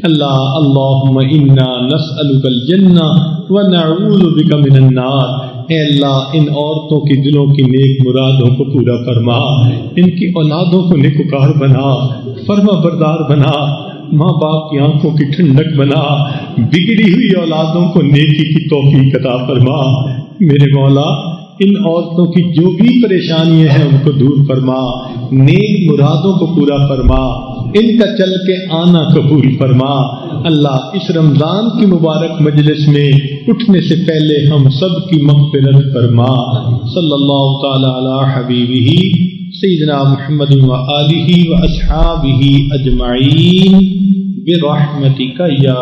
اللہ اللہم انا نسألک الجنہ ونعوذ بک من النار اے اللہ ان عورتوں کی دلوں کی نیک مرادوں کو پورا فرما ان کی اولادوں کو نیکوکار بنا فرما بردار بنا ماں باپ کی آنکھوں کی ٹھنڈک بنا بگڑی ہوئی اولادوں کو نیکی کی توفیق عطا فرما میرے مولا ان عورتوں کی جو بھی پریشانیاں ہیں ان کو دور فرما نیک مرادوں کو پورا فرما ان کا چل کے آنا قبول فرما اللہ اس رمضان کی مبارک مجلس میں اٹھنے سے پہلے ہم سب کی مغفرت فرما صلی اللہ تعالی علی حبیبہ سیدنا محمد و آلہ و اصحابہ اجمعین برحمتک یا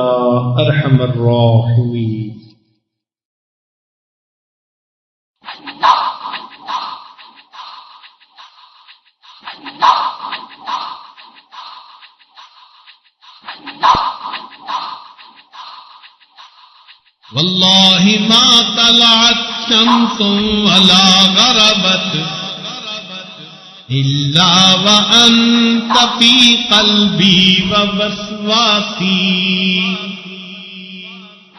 ارحم الراحمین واللہ ما طلعت شمس ولا غربت الا وانت فی قلبی ووسواسی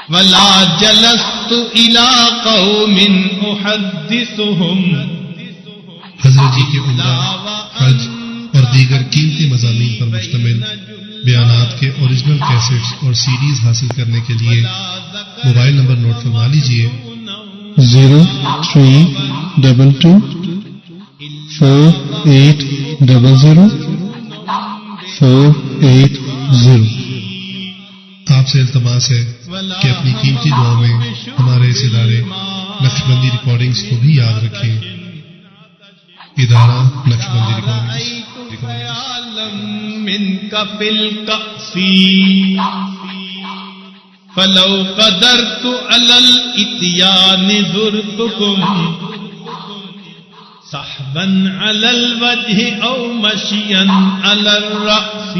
ولا جلست الى قوم احدثهم حضرت جی کے عمرہ حج اور دیگر قیمتی مضامین پر مشتمل بیانات کے اوریجنل کیسٹس اور سیڈیز حاصل کرنے کے لیے موبائل نمبر نوٹ فرما لیجیے 03224800 480 آپ سے التماس ہے کہ اپنی قیمتی دعاؤں میں ہمارے اس ادارے نقشبندی ریکارڈنگز کو بھی یاد رکھیں. ادارہ نقشبندی ریکارڈنگز. فلو قدرت علی الاتیان زرتکم صحبا علی الوجه او مشیا علی الرأس